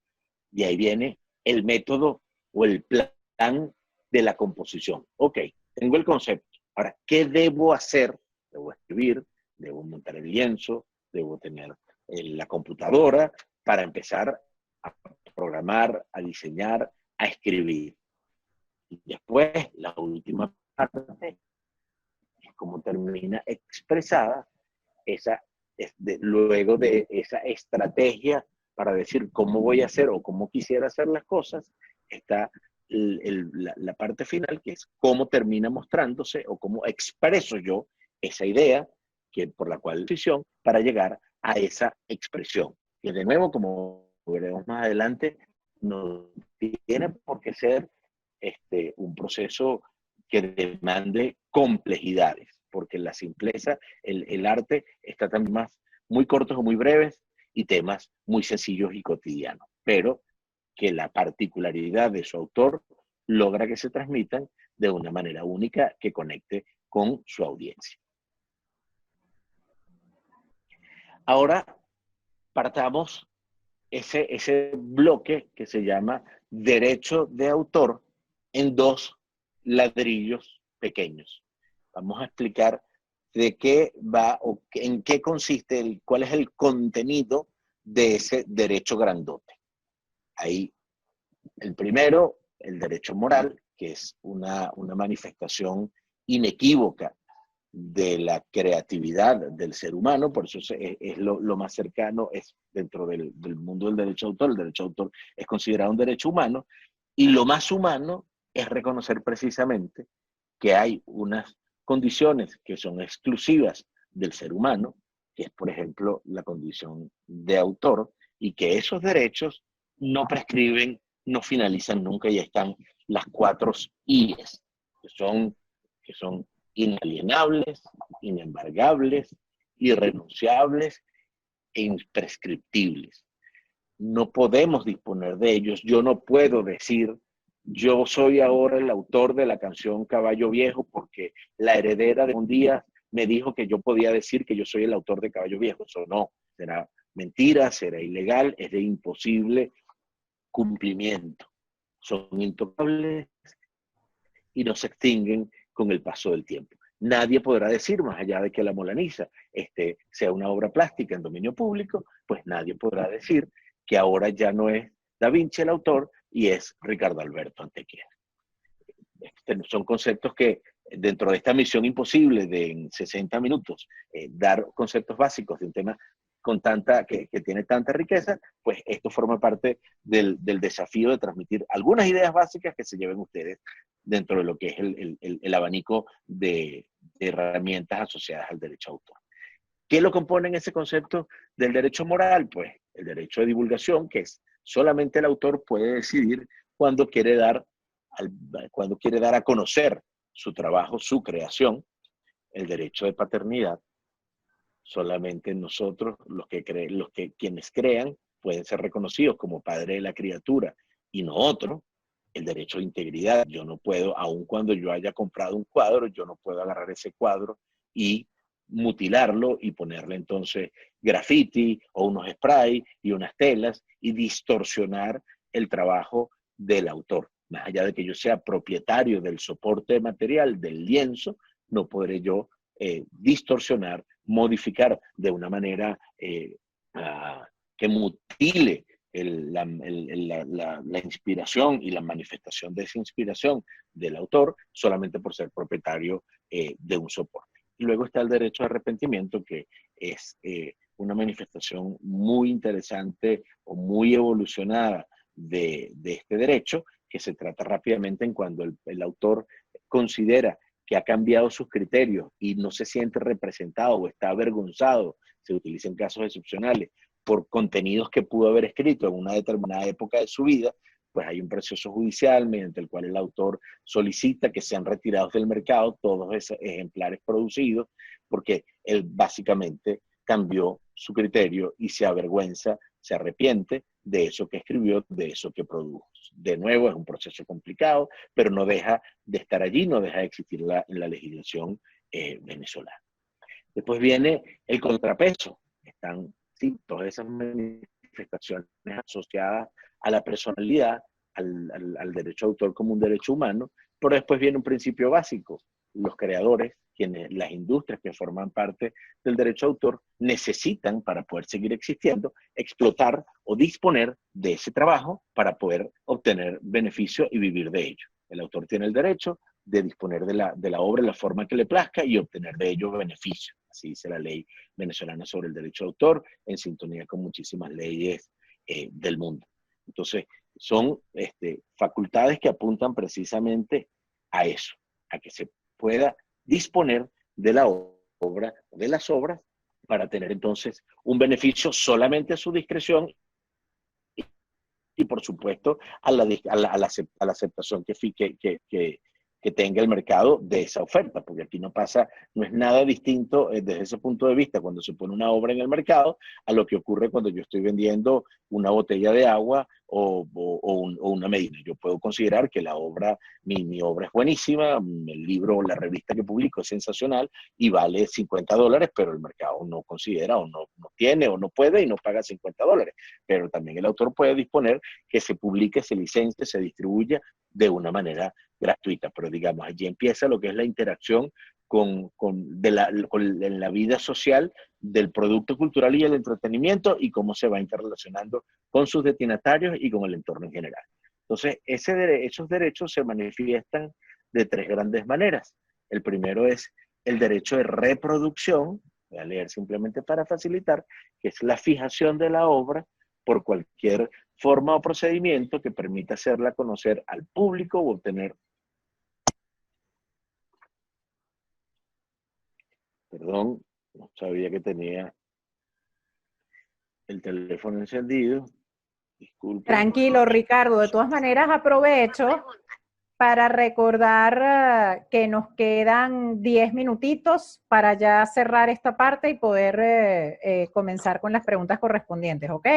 Y ahí viene el método o el plan de la composición. Ok, tengo el concepto. Ahora, ¿qué debo hacer? Debo escribir, debo montar el lienzo, debo tener la computadora para empezar a programar, a diseñar, a escribir. Y después, la última parte es cómo termina expresada luego de esa estrategia para decir cómo voy a hacer o cómo quisiera hacer las cosas, está la parte final, que es cómo termina mostrándose o cómo expreso yo esa idea por la cual decisión para llegar a esa expresión. Y de nuevo, como veremos más adelante, no tiene por qué ser un proceso que demande complejidades, porque la simpleza, el arte está también más muy cortos o muy breves y temas muy sencillos y cotidianos, pero que la particularidad de su autor logra que se transmitan de una manera única que conecte con su audiencia. Ahora partamos ese bloque que se llama derecho de autor en 2 ladrillos pequeños. Vamos a explicar de qué va o en qué consiste, cuál es el contenido de ese derecho grandote. Ahí, el primero, el derecho moral, que es una manifestación inequívoca de la creatividad del ser humano, por eso es lo más cercano, es dentro del mundo del derecho de autor. El derecho de autor es considerado un derecho humano, y lo más humano es reconocer precisamente que hay unas condiciones que son exclusivas del ser humano, que es, por ejemplo, la condición de autor, y que esos derechos no prescriben, no finalizan nunca, y están las 4 I's, que son inalienables, inembargables, irrenunciables e imprescriptibles. No podemos disponer de ellos. Yo no puedo decir, yo soy ahora el autor de la canción Caballo Viejo porque la heredera de un día me dijo que yo podía decir que yo soy el autor de Caballo Viejo. Eso no, será mentira, será ilegal, es de imposible cumplimiento. Son intocables y no se extinguen con el paso del tiempo. Nadie podrá decir, más allá de que la Mona Lisa sea una obra plástica en dominio público, pues nadie podrá decir que ahora ya no es Da Vinci el autor y es Ricardo Alberto Antequera. Son conceptos que dentro de esta misión imposible de en 60 minutos dar conceptos básicos de un tema que tiene tanta riqueza, pues esto forma parte del desafío de transmitir algunas ideas básicas que se lleven ustedes dentro de lo que es el abanico de herramientas asociadas al derecho a autor. ¿Qué lo compone en ese concepto del derecho moral? Pues el derecho de divulgación, que es solamente el autor puede decidir cuando quiere dar a conocer su trabajo, su creación. El derecho de paternidad, solamente nosotros, quienes crean, pueden ser reconocidos como padre de la criatura y no otro. El derecho de integridad, yo no puedo, aun cuando yo haya comprado un cuadro, yo no puedo agarrar ese cuadro y mutilarlo y ponerle entonces graffiti o unos spray y unas telas y distorsionar el trabajo del autor. Más allá de que yo sea propietario del soporte material, del lienzo, no podré yo distorsionar, modificar de una manera que mutile la inspiración y la manifestación de esa inspiración del autor solamente por ser propietario de un soporte. Y luego está el derecho de arrepentimiento, que es una manifestación muy interesante o muy evolucionada de este derecho, que se trata rápidamente en cuando el autor considera que ha cambiado sus criterios y no se siente representado o está avergonzado, se utiliza en casos excepcionales, por contenidos que pudo haber escrito en una determinada época de su vida, pues hay un proceso judicial mediante el cual el autor solicita que sean retirados del mercado todos esos ejemplares producidos, porque él básicamente cambió su criterio y se avergüenza, se arrepiente de eso que escribió, de eso que produjo. De nuevo, es un proceso complicado, pero no deja de estar allí, no deja de existir en la legislación venezolana. Después viene el contrapeso. Están todas esas manifestaciones asociadas a la personalidad, al derecho de autor como un derecho humano, pero después viene un principio básico. Los creadores, las industrias que forman parte del derecho de autor, necesitan, para poder seguir existiendo, explotar o disponer de ese trabajo para poder obtener beneficio y vivir de ello. El autor tiene el derecho de disponer de la obra en la forma que le plazca y obtener de ello beneficio. Así dice la ley venezolana sobre el derecho de autor, en sintonía con muchísimas leyes del mundo. Entonces, son facultades que apuntan precisamente a eso, a que se pueda disponer de la obra, de las obras, para tener entonces un beneficio solamente a su discreción y por supuesto a la aceptación que tenga el mercado de esa oferta, porque aquí no es nada distinto desde ese punto de vista cuando se pone una obra en el mercado a lo que ocurre cuando yo estoy vendiendo una botella de agua o una medida. Yo puedo considerar que mi obra es buenísima, el libro o la revista que publico es sensacional y vale $50, pero el mercado no considera o no tiene o no puede y no paga $50. Pero también el autor puede disponer que se publique, se licencie, se distribuya de una manera gratuita, pero digamos, allí empieza lo que es la interacción en la vida social del producto cultural y el entretenimiento y cómo se va interrelacionando con sus destinatarios y con el entorno en general. Entonces, esos derechos se manifiestan de 3 grandes maneras. El primero es el derecho de reproducción, voy a leer simplemente para facilitar, que es la fijación de la obra por cualquier forma o procedimiento que permita hacerla conocer al público o obtener Perdón, no sabía que tenía el teléfono encendido. Disculpe. Tranquilo, Ricardo. De todas maneras, aprovecho para recordar que nos quedan 10 minutitos para ya cerrar esta parte y poder comenzar con las preguntas correspondientes, ¿ok?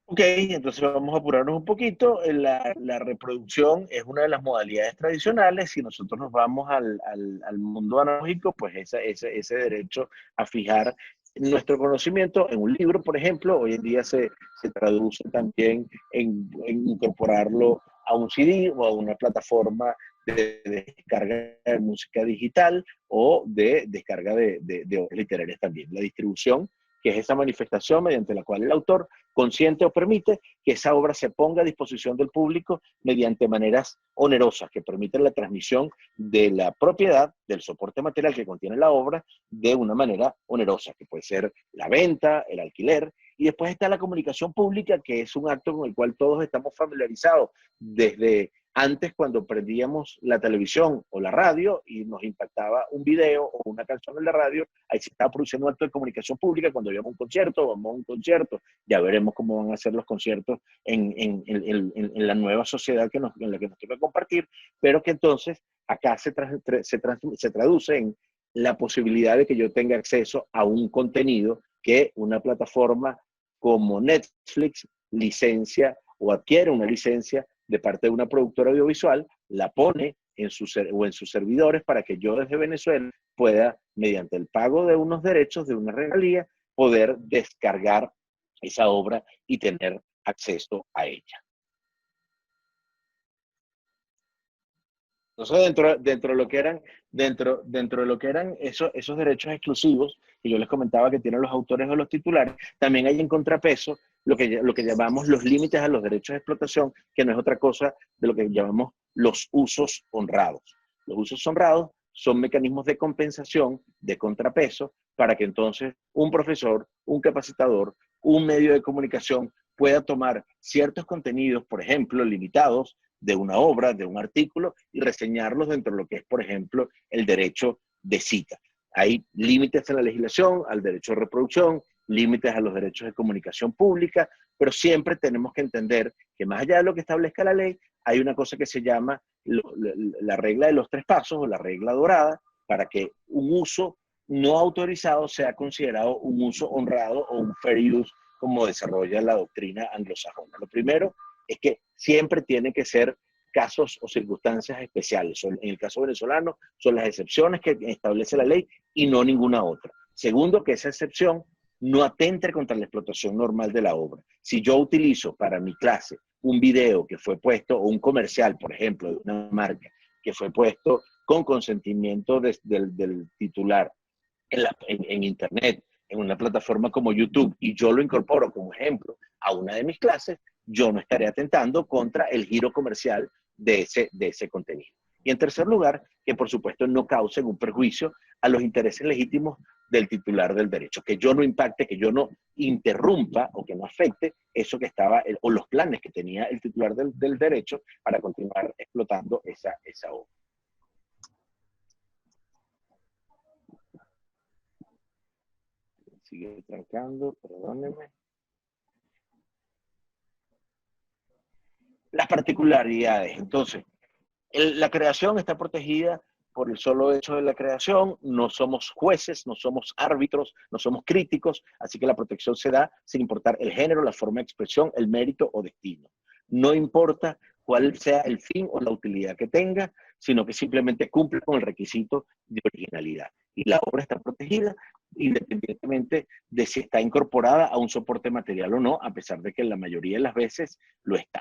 Ok, entonces vamos a apurarnos un poquito. La reproducción es una de las modalidades tradicionales. Si nosotros nos vamos al mundo analógico, pues ese derecho a fijar nuestro conocimiento en un libro, por ejemplo, hoy en día se traduce también en incorporarlo a un CD o a una plataforma de descarga de música digital o de descarga de obras literarias también. La distribución, que es esa manifestación mediante la cual el autor consciente o permite que esa obra se ponga a disposición del público mediante maneras onerosas que permiten la transmisión de la propiedad del soporte material que contiene la obra de una manera onerosa, que puede ser la venta, el alquiler, y después está la comunicación pública, que es un acto con el cual todos estamos familiarizados desde antes, cuando prendíamos la televisión o la radio y nos impactaba un video o una canción en la radio, ahí se estaba produciendo un acto de comunicación pública. Cuando íbamos a un concierto, vamos a un concierto, ya veremos cómo van a ser los conciertos en la nueva sociedad en la que nos toca compartir, pero que entonces acá se traduce en la posibilidad de que yo tenga acceso a un contenido que una plataforma como Netflix licencia o adquiere una licencia de parte de una productora audiovisual, la pone en sus servidores para que yo desde Venezuela pueda, mediante el pago de unos derechos, de una regalía, poder descargar esa obra y tener acceso a ella. Entonces, dentro de lo que eran esos derechos exclusivos que yo les comentaba que tienen los autores o los titulares, también hay en contrapeso lo que llamamos los límites a los derechos de explotación, que no es otra cosa de lo que llamamos los usos honrados. Los usos honrados son mecanismos de compensación, de contrapeso, para que entonces un profesor, un capacitador, un medio de comunicación pueda tomar ciertos contenidos, por ejemplo, limitados, de una obra, de un artículo, y reseñarlos dentro de lo que es, por ejemplo, el derecho de cita. Hay límites en la legislación, al derecho de reproducción, límites a los derechos de comunicación pública, pero siempre tenemos que entender que más allá de lo que establezca la ley, hay una cosa que se llama la regla de los 3 pasos o la regla dorada, para que un uso no autorizado sea considerado un uso honrado o un fair use, como desarrolla la doctrina anglosajona. Lo primero es que siempre tienen que ser casos o circunstancias especiales. En el caso venezolano son las excepciones que establece la ley y no ninguna otra. Segundo, que esa excepción no atente contra la explotación normal de la obra. Si yo utilizo para mi clase un video que fue puesto, o un comercial, por ejemplo, de una marca, que fue puesto con consentimiento del titular en Internet, en una plataforma como YouTube, y yo lo incorporo como ejemplo a una de mis clases, yo no estaré atentando contra el giro comercial de ese contenido. Y en tercer lugar, que por supuesto no causen un perjuicio a los intereses legítimos del titular del derecho, que yo no impacte, que yo no interrumpa o que no afecte eso que estaba, o los planes que tenía el titular del derecho para continuar explotando esa obra. Sigue trancando, perdónenme. Las particularidades. Entonces, la creación está protegida por el solo hecho de la creación. No somos jueces, no somos árbitros, no somos críticos, así que la protección se da sin importar el género, la forma de expresión, el mérito o destino. No importa cuál sea el fin o la utilidad que tenga, sino que simplemente cumple con el requisito de originalidad. Y la obra está protegida independientemente de si está incorporada a un soporte material o no, a pesar de que la mayoría de las veces lo está.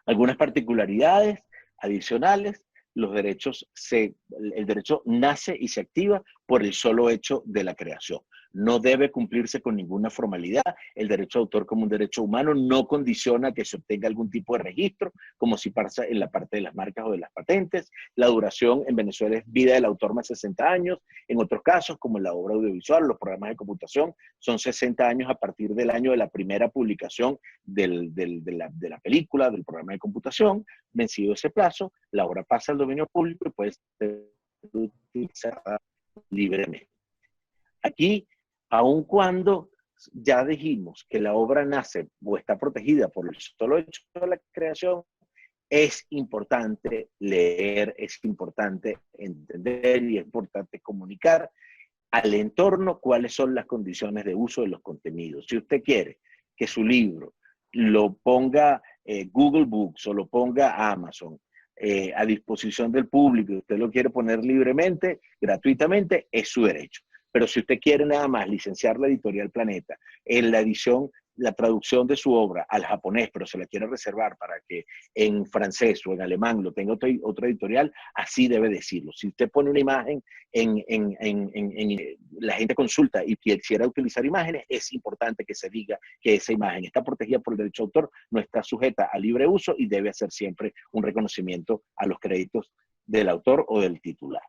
Algunas particularidades adicionales: el derecho nace y se activa por el solo hecho de la creación. No debe cumplirse con ninguna formalidad. El derecho de autor, como un derecho humano, no condiciona que se obtenga algún tipo de registro, como si pasa en la parte de las marcas o de las patentes. La duración en Venezuela es vida del autor más 60 años. En otros casos, como en la obra audiovisual, los programas de computación, son 60 años a partir del año de la primera publicación de la película, del programa de computación. Vencido ese plazo, la obra pasa al dominio público y puede ser utilizada libremente. Aquí, aun cuando ya dijimos que la obra nace o está protegida por el solo hecho de la creación, es importante leer, es importante entender y es importante comunicar al entorno cuáles son las condiciones de uso de los contenidos. Si usted quiere que su libro lo ponga Google Books o lo ponga Amazon a disposición del público y usted lo quiere poner libremente, gratuitamente, es su derecho. Pero si usted quiere nada más licenciar la Editorial Planeta en la edición, la traducción de su obra al japonés, pero se la quiere reservar para que en francés o en alemán lo tenga otra editorial, así debe decirlo. Si usted pone una imagen la gente consulta y quisiera utilizar imágenes, es importante que se diga que esa imagen está protegida por el derecho de autor, no está sujeta a libre uso y debe hacer siempre un reconocimiento a los créditos del autor o del titular.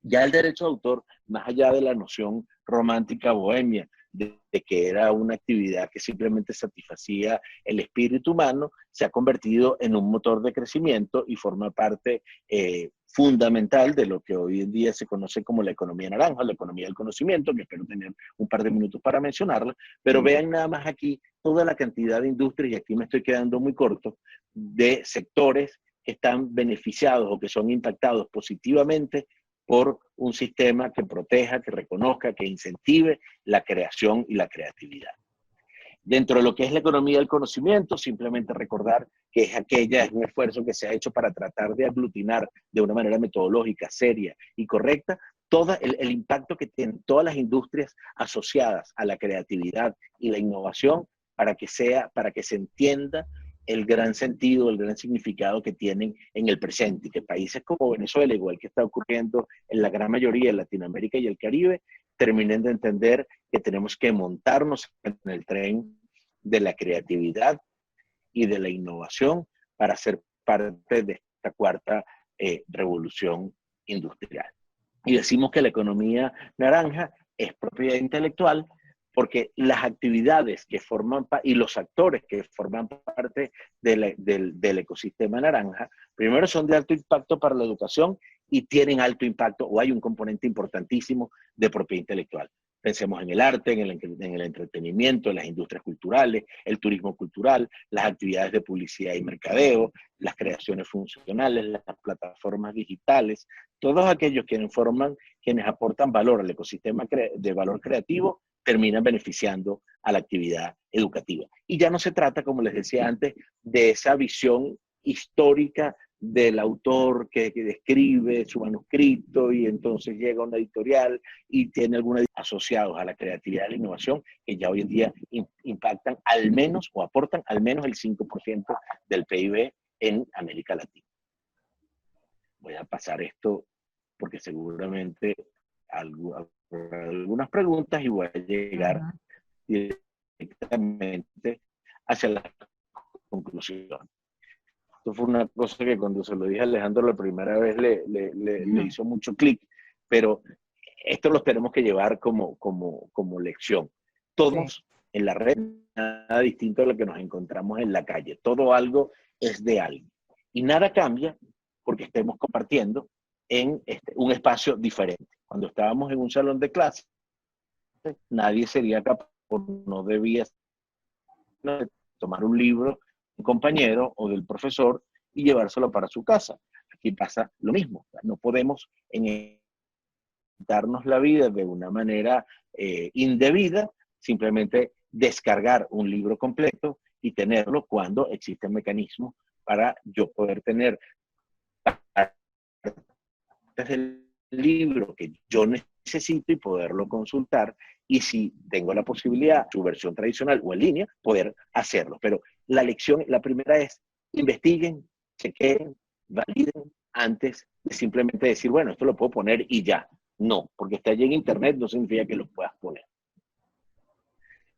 Ya el derecho de autor, más allá de la noción romántica bohemia, de que era una actividad que simplemente satisfacía el espíritu humano, se ha convertido en un motor de crecimiento y forma parte fundamental de lo que hoy en día se conoce como la economía naranja, la economía del conocimiento, que espero tener un par de minutos para mencionarla, pero vean nada más aquí toda la cantidad de industrias, y aquí me estoy quedando muy corto, de sectores que están beneficiados o que son impactados positivamente por un sistema que proteja, que reconozca, que incentive la creación y la creatividad. Dentro de lo que es la economía del conocimiento, simplemente recordar que es un esfuerzo que se ha hecho para tratar de aglutinar de una manera metodológica, seria y correcta todo el impacto que tienen todas las industrias asociadas a la creatividad y la innovación para que se entienda el gran sentido, el gran significado que tienen en el presente, y que países como Venezuela, igual que está ocurriendo en la gran mayoría de Latinoamérica y el Caribe, terminen de entender que tenemos que montarnos en el tren de la creatividad y de la innovación para ser parte de esta cuarta revolución industrial. Y decimos que la economía naranja es propiedad intelectual, porque las actividades que forman y los actores que forman parte del ecosistema naranja, primero son de alto impacto para la educación y tienen alto impacto, o hay un componente importantísimo de propiedad intelectual. Pensemos en el arte, en el entretenimiento, en las industrias culturales, el turismo cultural, las actividades de publicidad y mercadeo, las creaciones funcionales, las plataformas digitales, todos aquellos quienes aportan valor al ecosistema de valor creativo, terminan beneficiando a la actividad educativa. Y ya no se trata, como les decía antes, de esa visión histórica del autor que describe su manuscrito y entonces llega a una editorial y tiene algunos asociados a la creatividad y la innovación que ya hoy en día impactan al menos o aportan al menos el 5% del PIB en América Latina. Voy a pasar esto porque seguramente algunas preguntas y voy a llegar directamente hacia la conclusión. Esto fue una cosa que cuando se lo dije a Alejandro la primera vez le hizo mucho clic, pero esto lo tenemos que llevar como lección. Todos en la red, nada distinto a lo que nos encontramos en la calle. Todo algo es de alguien. Y nada cambia porque estemos compartiendo en un espacio diferente. Cuando estábamos en un salón de clase, nadie sería capaz, no debía tomar un libro de un compañero o del profesor y llevárselo para su casa. Aquí pasa lo mismo. No podemos darnos la vida de una manera indebida, simplemente descargar un libro completo y tenerlo cuando existen mecanismos para yo poder tener el libro que yo necesito y poderlo consultar, y si tengo la posibilidad, su versión tradicional o en línea, poder hacerlo. Pero la lección, la primera es, investiguen, chequen, validen antes de simplemente decir, bueno, esto lo puedo poner y ya. No, porque está allí en internet no significa que lo puedas poner.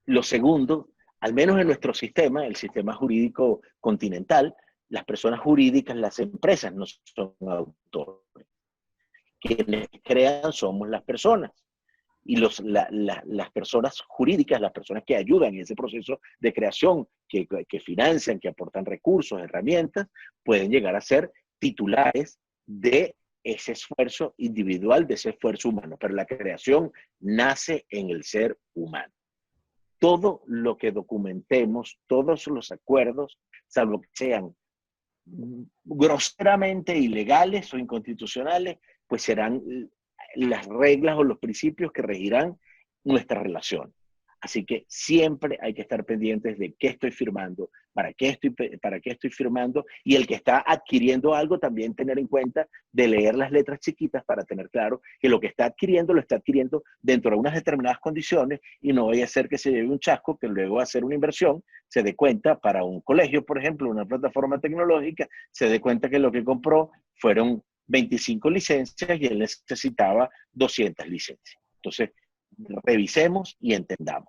Lo segundo, al menos en nuestro sistema, el sistema jurídico continental, las personas jurídicas, las empresas no son autores. Quienes crean somos las personas. Y las personas jurídicas, las personas que ayudan en ese proceso de creación, que financian, que aportan recursos, herramientas, pueden llegar a ser titulares de ese esfuerzo individual de ese esfuerzo humano, pero la creación nace en el ser humano. Todo lo que documentemos, todos los acuerdos, salvo que sean groseramente ilegales o inconstitucionales, pues serán las reglas o los principios que regirán nuestra relación. Así que siempre hay que estar pendientes de qué estoy firmando, para qué estoy firmando, y el que está adquiriendo algo también tener en cuenta de leer las letras chiquitas para tener claro que lo que está adquiriendo lo está adquiriendo dentro de unas determinadas condiciones y no vaya a ser que se lleve un chasco que luego va a hacer una inversión, se dé cuenta para un colegio, por ejemplo, una plataforma tecnológica, se dé cuenta que lo que compró fueron 25 licencias y él necesitaba 200 licencias. Entonces, revisemos y entendamos.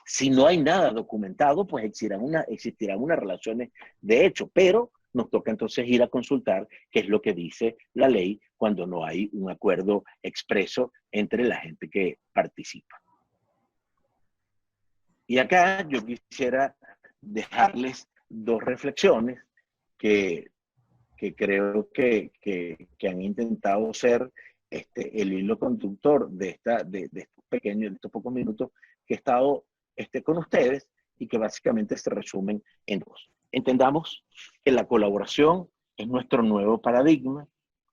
Si no hay nada documentado, pues existirán unas relaciones de hecho, pero nos toca entonces ir a consultar qué es lo que dice la ley cuando no hay un acuerdo expreso entre la gente que participa. Y acá yo quisiera dejarles dos reflexiones que creo que han intentado ser el hilo conductor de estos pocos minutos que he estado con ustedes y que básicamente se resumen en dos. Entendamos que la colaboración es nuestro nuevo paradigma,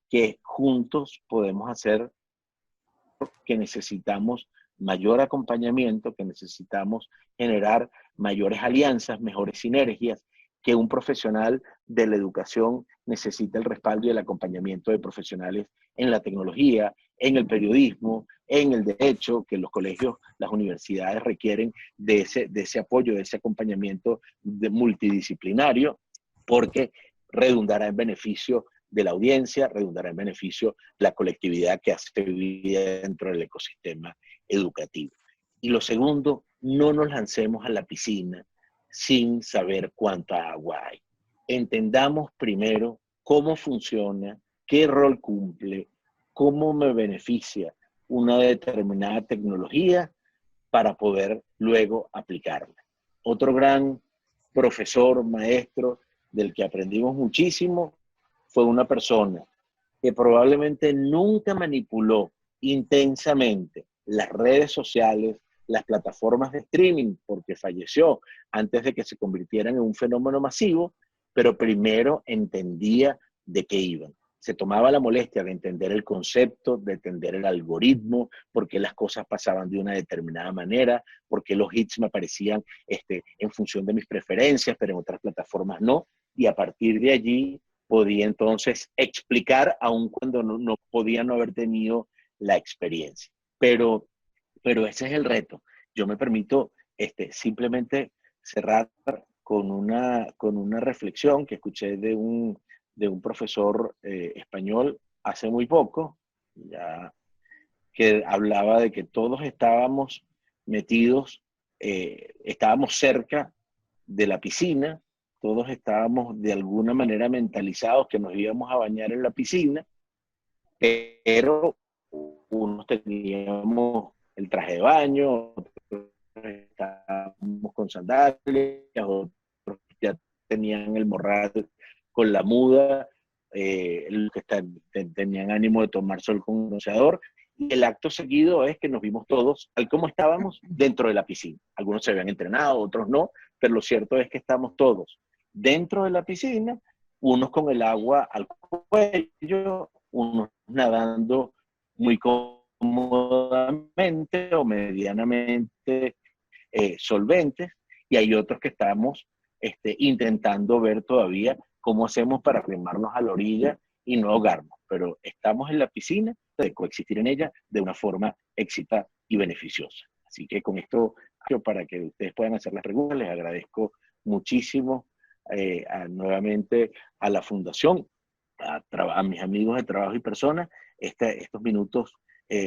que juntos podemos hacer, que necesitamos mayor acompañamiento, que necesitamos generar mayores alianzas, mejores sinergias, que un profesional de la educación necesita el respaldo y el acompañamiento de profesionales en la tecnología, en el periodismo, en el derecho, que los colegios, las universidades requieren de ese apoyo, de ese acompañamiento multidisciplinario, porque redundará en beneficio de la audiencia, redundará en beneficio de la colectividad que hace vida dentro del ecosistema educativo. Y lo segundo, no nos lancemos a la piscina sin saber cuánta agua hay. Entendamos primero cómo funciona, qué rol cumple, cómo me beneficia una determinada tecnología para poder luego aplicarla. Otro gran profesor, maestro, del que aprendimos muchísimo, fue una persona que probablemente nunca manipuló intensamente las redes sociales, las plataformas de streaming, porque falleció antes de que se convirtieran en un fenómeno masivo, pero primero entendía de qué iban. Se tomaba la molestia de entender el concepto, de entender el algoritmo, por qué las cosas pasaban de una determinada manera, por qué los hits me aparecían en función de mis preferencias, pero en otras plataformas no, y a partir de allí podía entonces explicar, aun cuando no podía no haber tenido la experiencia. Pero ese es el reto. Yo me permito simplemente cerrar con una reflexión que escuché de un profesor español hace muy poco, ya, que hablaba de que todos estábamos metidos, estábamos cerca de la piscina, todos estábamos de alguna manera mentalizados que nos íbamos a bañar en la piscina, pero unos teníamos el traje de baño, otros estábamos con sandalias, otros ya tenían el morral con la muda, los que tenían ánimo de tomar sol con un bronceador, y el acto seguido es que nos vimos todos, tal como estábamos, dentro de la piscina. Algunos se habían entrenado, otros no, pero lo cierto es que estamos todos dentro de la piscina, unos con el agua al cuello, unos nadando muy cómodamente o medianamente solventes, y hay otros que estamos intentando ver todavía cómo hacemos para arrimarnos a la orilla y no ahogarnos, pero estamos en la piscina de coexistir en ella de una forma éxita y beneficiosa. Así que con esto, para que ustedes puedan hacer las preguntas, les agradezco muchísimo nuevamente a la Fundación, a mis amigos de Trabajo y Personas, estos minutos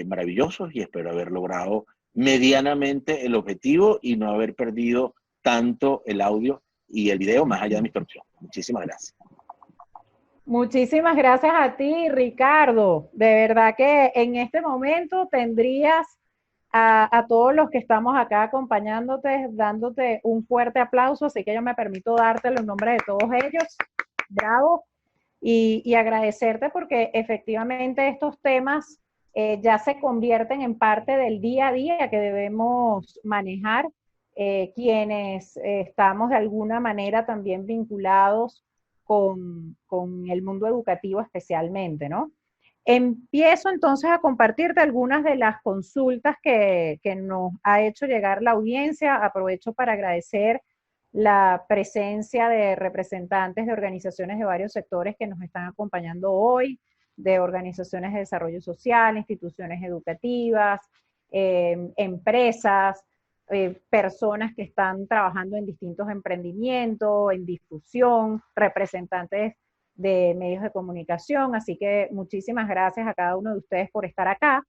maravillosos, y espero haber logrado medianamente el objetivo y no haber perdido tanto el audio y el video más allá de mi instrucción. Muchísimas gracias. Muchísimas gracias a ti, Ricardo. De verdad que en este momento tendrías a todos los que estamos acá acompañándote, dándote un fuerte aplauso, así que yo me permito dártelo en nombre de todos ellos. Bravo. y agradecerte porque efectivamente estos temas ya se convierten en parte del día a día que debemos manejar quienes estamos de alguna manera también vinculados con el mundo educativo especialmente, ¿no? Empiezo entonces a compartirte algunas de las consultas que nos ha hecho llegar la audiencia. Aprovecho para agradecer la presencia de representantes de organizaciones de varios sectores que nos están acompañando hoy, de organizaciones de desarrollo social, instituciones educativas, empresas, personas que están trabajando en distintos emprendimientos, en difusión, representantes de medios de comunicación. Así que muchísimas gracias a cada uno de ustedes por estar acá.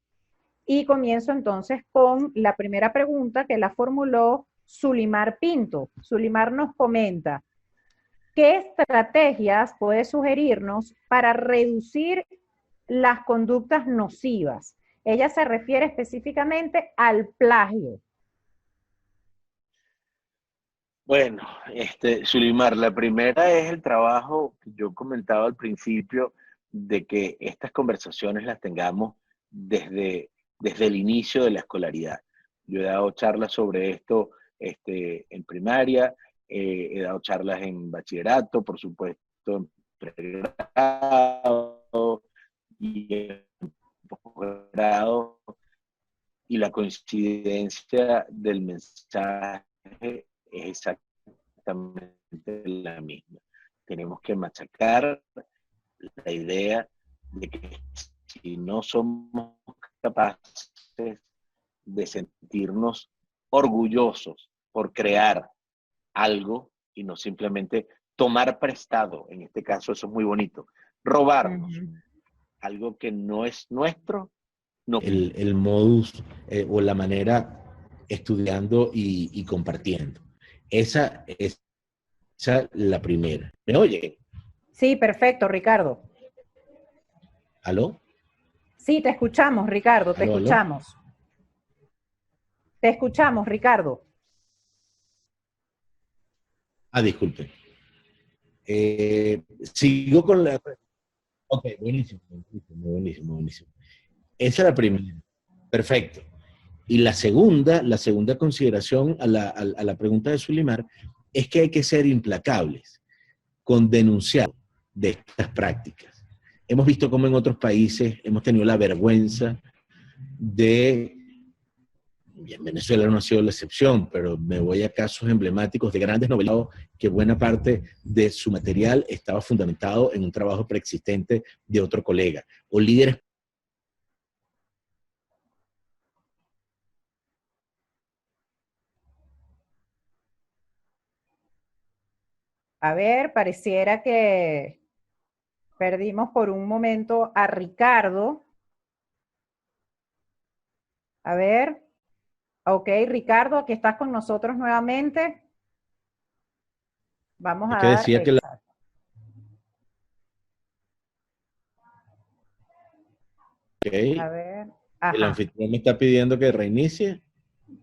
Y comienzo entonces con la primera pregunta que la formuló Zulimar Pinto. Zulimar nos comenta, ¿qué estrategias puede sugerirnos para reducir las conductas nocivas? Ella se refiere específicamente al plagio. Bueno, Sulimar, la primera es el trabajo que yo comentaba al principio de que estas conversaciones las tengamos desde el inicio de la escolaridad. Yo he dado charlas sobre esto en primaria, he dado charlas en bachillerato, por supuesto, en pregrado y en posgrado, y la coincidencia del mensaje es exactamente la misma. Tenemos que machacar la idea de que si no somos capaces de sentirnos orgullosos por crear algo y no simplemente tomar prestado, en este caso eso es muy bonito, robarnos algo que no es nuestro. No. El modus o la manera estudiando y compartiendo. Esa es la primera. ¿Me oye? Sí, perfecto, Ricardo. ¿Aló? Sí, te escuchamos, Ricardo, te escuchamos. ¿Aló? Te escuchamos, Ricardo. Disculpe. Sigo con la... Ok, buenísimo. Esa es la primera. Perfecto. Y la segunda consideración a la pregunta de Zulimar es que hay que ser implacables con denunciar de estas prácticas. Hemos visto cómo en otros países hemos tenido la vergüenza de, y en Venezuela no ha sido la excepción, pero me voy a casos emblemáticos de grandes novelados que buena parte de su material estaba fundamentado en un trabajo preexistente de otro colega, o líderes. A ver, pareciera que perdimos por un momento a Ricardo. A ver. Ok, Ricardo, aquí estás con nosotros nuevamente. Vamos a dar... decía que Okay. A ver. El anfitrión me está pidiendo que reinicie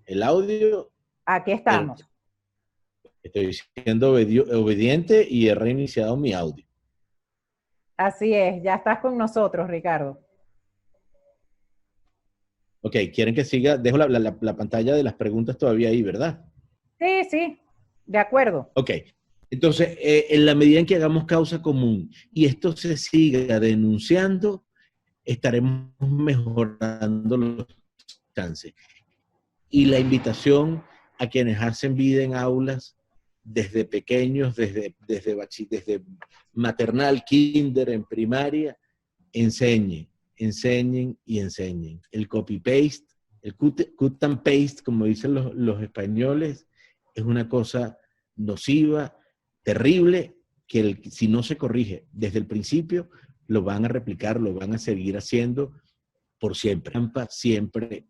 el audio. Aquí estamos. Estoy siendo obediente y he reiniciado mi audio. Así es, ya estás con nosotros, Ricardo. Ok, ¿quieren que siga? Dejo la pantalla de las preguntas todavía ahí, ¿verdad? Sí, sí, de acuerdo. Ok, entonces, en la medida en que hagamos causa común y esto se siga denunciando, estaremos mejorando los chances. Y la invitación a quienes hacen vida en aulas desde pequeños, desde maternal, kinder, en primaria, enseñen. El copy-paste, el cut and paste, como dicen los españoles, es una cosa nociva, terrible, que si no se corrige desde el principio, lo van a replicar, lo van a seguir haciendo por siempre. Siempre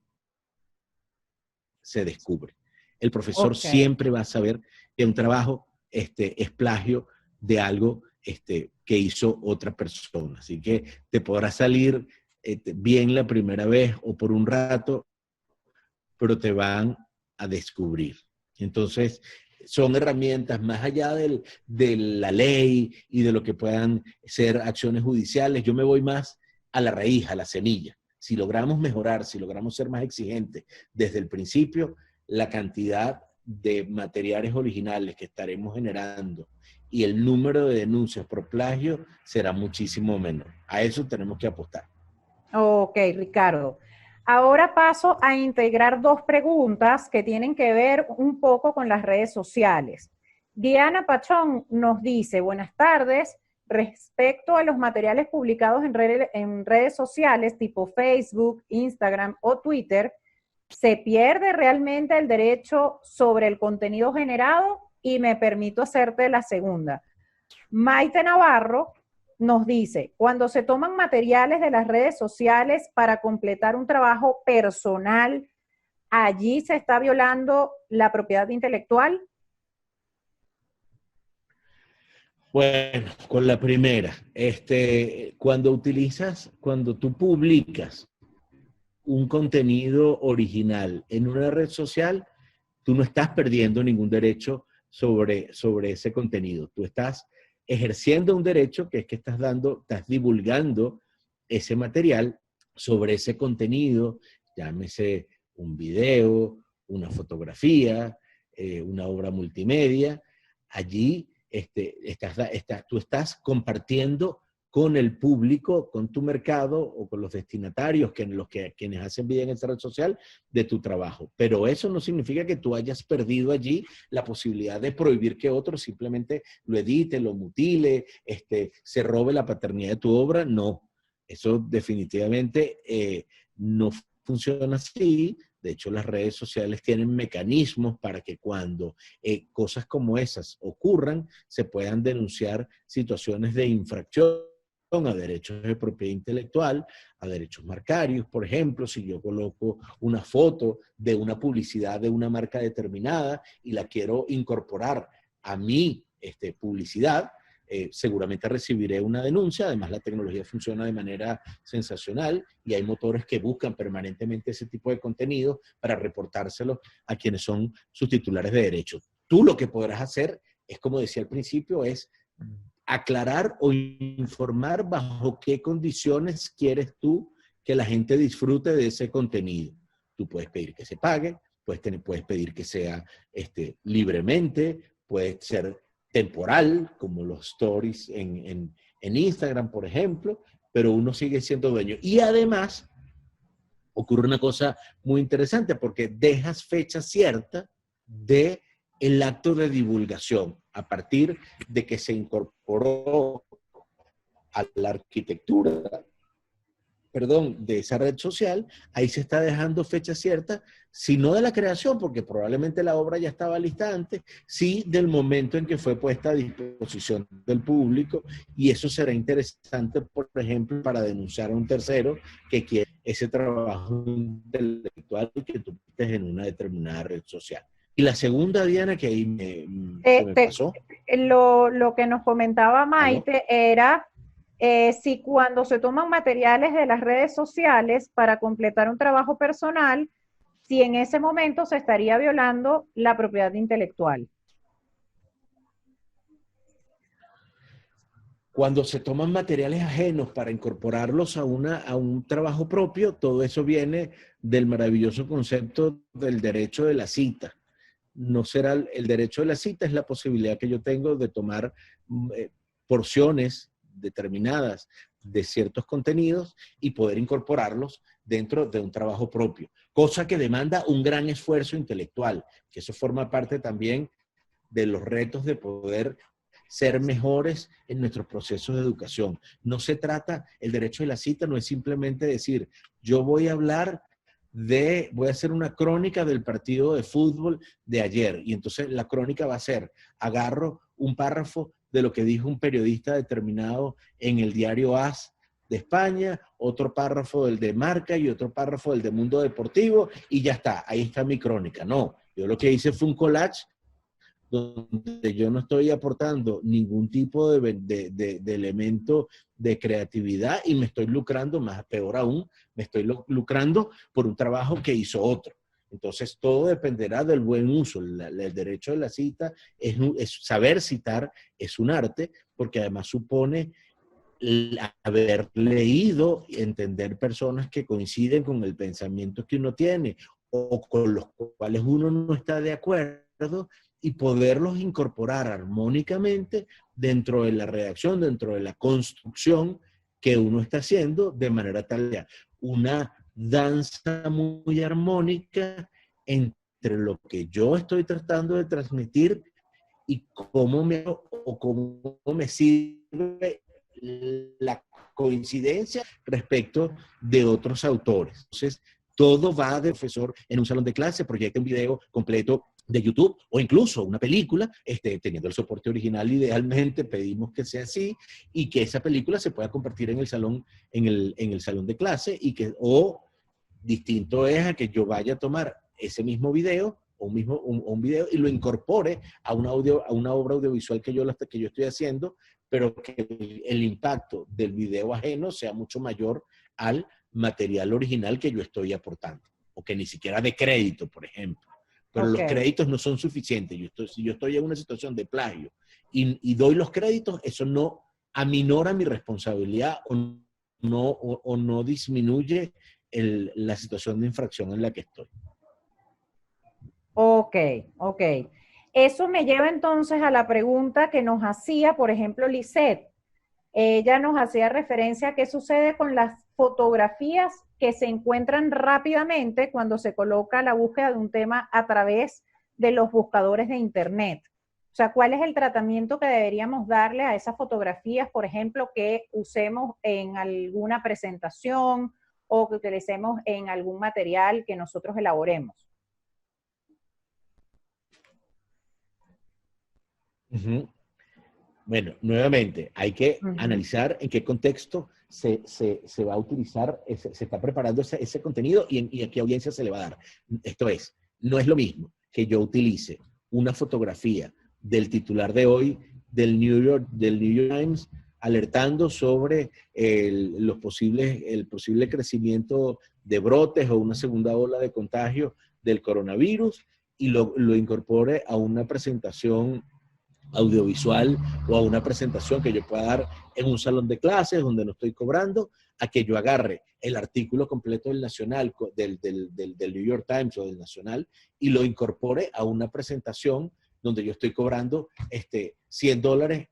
se descubre. El profesor siempre va a saber que un trabajo es plagio de algo que hizo otra persona. Así que te podrá salir bien la primera vez o por un rato, pero te van a descubrir. Entonces, son herramientas más allá de la ley y de lo que puedan ser acciones judiciales. Yo me voy más a la raíz, a la semilla. Si logramos mejorar, si logramos ser más exigentes desde el principio, la cantidad de materiales originales que estaremos generando y el número de denuncias por plagio será muchísimo menor. A eso tenemos que apostar. Ok, Ricardo. Ahora paso a integrar dos preguntas que tienen que ver un poco con las redes sociales. Diana Pachón nos dice, buenas tardes, respecto a los materiales publicados en redes sociales tipo Facebook, Instagram o Twitter, ¿se pierde realmente el derecho sobre el contenido generado? Y me permito hacerte la segunda. Maite Navarro nos dice, cuando se toman materiales de las redes sociales para completar un trabajo personal, ¿allí se está violando la propiedad intelectual? Bueno, con la primera, cuando tú publicas un contenido original en una red social, tú no estás perdiendo ningún derecho sobre ese contenido. Tú estás ejerciendo un derecho que es que estás divulgando ese material sobre ese contenido, llámese un video, una fotografía, una obra multimedia. Allí tú estás compartiendo con el público, con tu mercado o con los destinatarios, quienes hacen vida en esa red social, de tu trabajo. Pero eso no significa que tú hayas perdido allí la posibilidad de prohibir que otro simplemente lo edite, lo mutile, se robe la paternidad de tu obra. No, eso definitivamente no funciona así. De hecho, las redes sociales tienen mecanismos para que cuando cosas como esas ocurran, se puedan denunciar situaciones de infracción a derechos de propiedad intelectual, a derechos marcarios. Por ejemplo, si yo coloco una foto de una publicidad de una marca determinada y la quiero incorporar a mi publicidad, seguramente recibiré una denuncia. Además, la tecnología funciona de manera sensacional y hay motores que buscan permanentemente ese tipo de contenido para reportárselo a quienes son sus titulares de derechos. Tú lo que podrás hacer es, como decía al principio, es aclarar o informar bajo qué condiciones quieres tú que la gente disfrute de ese contenido. Tú puedes pedir que se pague, puedes pedir que sea libremente, puede ser temporal, como los stories en Instagram, por ejemplo, pero uno sigue siendo dueño. Y además, ocurre una cosa muy interesante porque dejas fecha cierta de el acto de divulgación a partir de que se incorporó a la arquitectura, de esa red social. Ahí se está dejando fecha cierta, si no de la creación, porque probablemente la obra ya estaba lista antes, sí del momento en que fue puesta a disposición del público, y eso será interesante, por ejemplo, para denunciar a un tercero que quiere ese trabajo intelectual que tú estés en una determinada red social. Y la segunda, Diana, que ahí se me pasó. Lo que nos comentaba Maite era si cuando se toman materiales de las redes sociales para completar un trabajo personal, si en ese momento se estaría violando la propiedad intelectual. Cuando se toman materiales ajenos para incorporarlos a un trabajo propio, todo eso viene del maravilloso concepto del derecho de la cita. No será el derecho de la cita, es la posibilidad que yo tengo de tomar porciones determinadas de ciertos contenidos y poder incorporarlos dentro de un trabajo propio, cosa que demanda un gran esfuerzo intelectual, que eso forma parte también de los retos de poder ser mejores en nuestros procesos de educación. No se trata, el derecho de la cita no es simplemente decir, yo voy a hacer una crónica del partido de fútbol de ayer, y entonces la crónica va a ser, agarro un párrafo de lo que dijo un periodista determinado en el diario AS de España, otro párrafo del de Marca y otro párrafo del de Mundo Deportivo, y ya está, ahí está mi crónica. No, yo lo que hice fue un collage donde yo no estoy aportando ningún tipo de elemento de creatividad y me estoy lucrando, peor aún, me estoy lucrando por un trabajo que hizo otro. Entonces, todo dependerá del buen uso. El derecho de la cita es saber citar, es un arte, porque además supone haber leído y entender personas que coinciden con el pensamiento que uno tiene o con los cuales uno no está de acuerdo y poderlos incorporar armónicamente dentro de la redacción, dentro de la construcción que uno está haciendo, de manera tal que una danza muy armónica entre lo que yo estoy tratando de transmitir y cómo me sirve la coincidencia respecto de otros autores. Entonces, todo va de profesor en un salón de clase, proyecta un video completo de YouTube o incluso una película, teniendo el soporte original, idealmente pedimos que sea así y que esa película se pueda compartir en el salón, en el salón de clase o distinto es a que yo vaya a tomar ese mismo video o un video y lo incorpore a una obra audiovisual que yo estoy haciendo, pero que el impacto del video ajeno sea mucho mayor al material original que yo estoy aportando, o que ni siquiera de crédito, por ejemplo. Pero los créditos no son suficientes. Si yo estoy en una situación de plagio y doy los créditos, eso no aminora mi responsabilidad o no disminuye la situación de infracción en la que estoy. Ok. Eso me lleva entonces a la pregunta que nos hacía, por ejemplo, Lisette. Ella nos hacía referencia a qué sucede con las fotografías que se encuentran rápidamente cuando se coloca la búsqueda de un tema a través de los buscadores de Internet. O sea, ¿cuál es el tratamiento que deberíamos darle a esas fotografías, por ejemplo, que usemos en alguna presentación o que utilicemos en algún material que nosotros elaboremos? Uh-huh. Bueno, nuevamente, hay que analizar en qué contexto se va a utilizar, se está preparando ese contenido y a qué audiencia se le va a dar. Esto es, no es lo mismo que yo utilice una fotografía del titular de hoy del New York Times alertando sobre el posible crecimiento de brotes o una segunda ola de contagio del coronavirus y lo incorpore a una presentación audiovisual o a una presentación que yo pueda dar en un salón de clases donde no estoy cobrando, a que yo agarre el artículo completo del Nacional, del New York Times o del Nacional y lo incorpore a una presentación donde yo estoy cobrando $100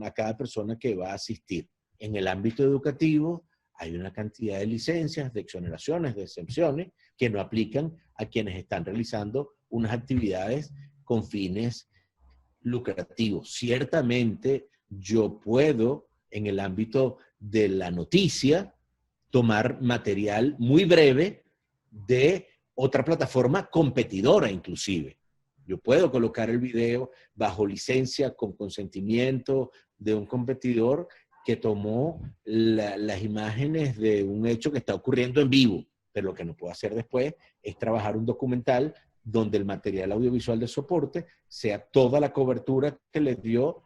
a cada persona que va a asistir. En el ámbito educativo hay una cantidad de licencias, de exoneraciones, de exenciones que no aplican a quienes están realizando unas actividades con fines lucrativos. Ciertamente yo puedo, en el ámbito de la noticia, tomar material muy breve de otra plataforma competidora inclusive. Yo puedo colocar el video bajo licencia con consentimiento de un competidor que tomó las imágenes de un hecho que está ocurriendo en vivo, pero lo que no puedo hacer después es trabajar un documental donde el material audiovisual de soporte sea toda la cobertura que les dio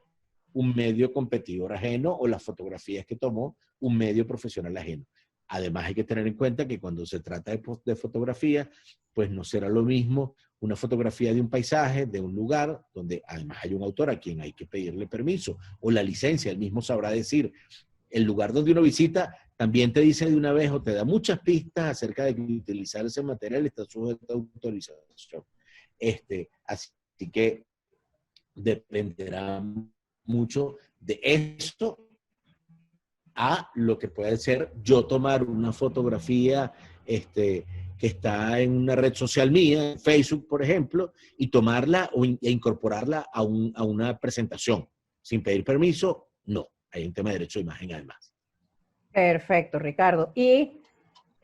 un medio competidor ajeno o las fotografías que tomó un medio profesional ajeno. Además hay que tener en cuenta que cuando se trata de fotografía, pues no será lo mismo una fotografía de un paisaje, de un lugar, donde además hay un autor a quien hay que pedirle permiso, o la licencia, él mismo sabrá decir. El lugar donde uno visita también te dice de una vez o te da muchas pistas acerca de que utilizar ese material está sujeto a autorización. Así que dependerá mucho de esto a lo que puede ser yo tomar una fotografía que está en una red social mía, Facebook, por ejemplo, y tomarla e incorporarla a una presentación. Sin pedir permiso, no. Hay un tema de derecho de imagen además. Perfecto, Ricardo. Y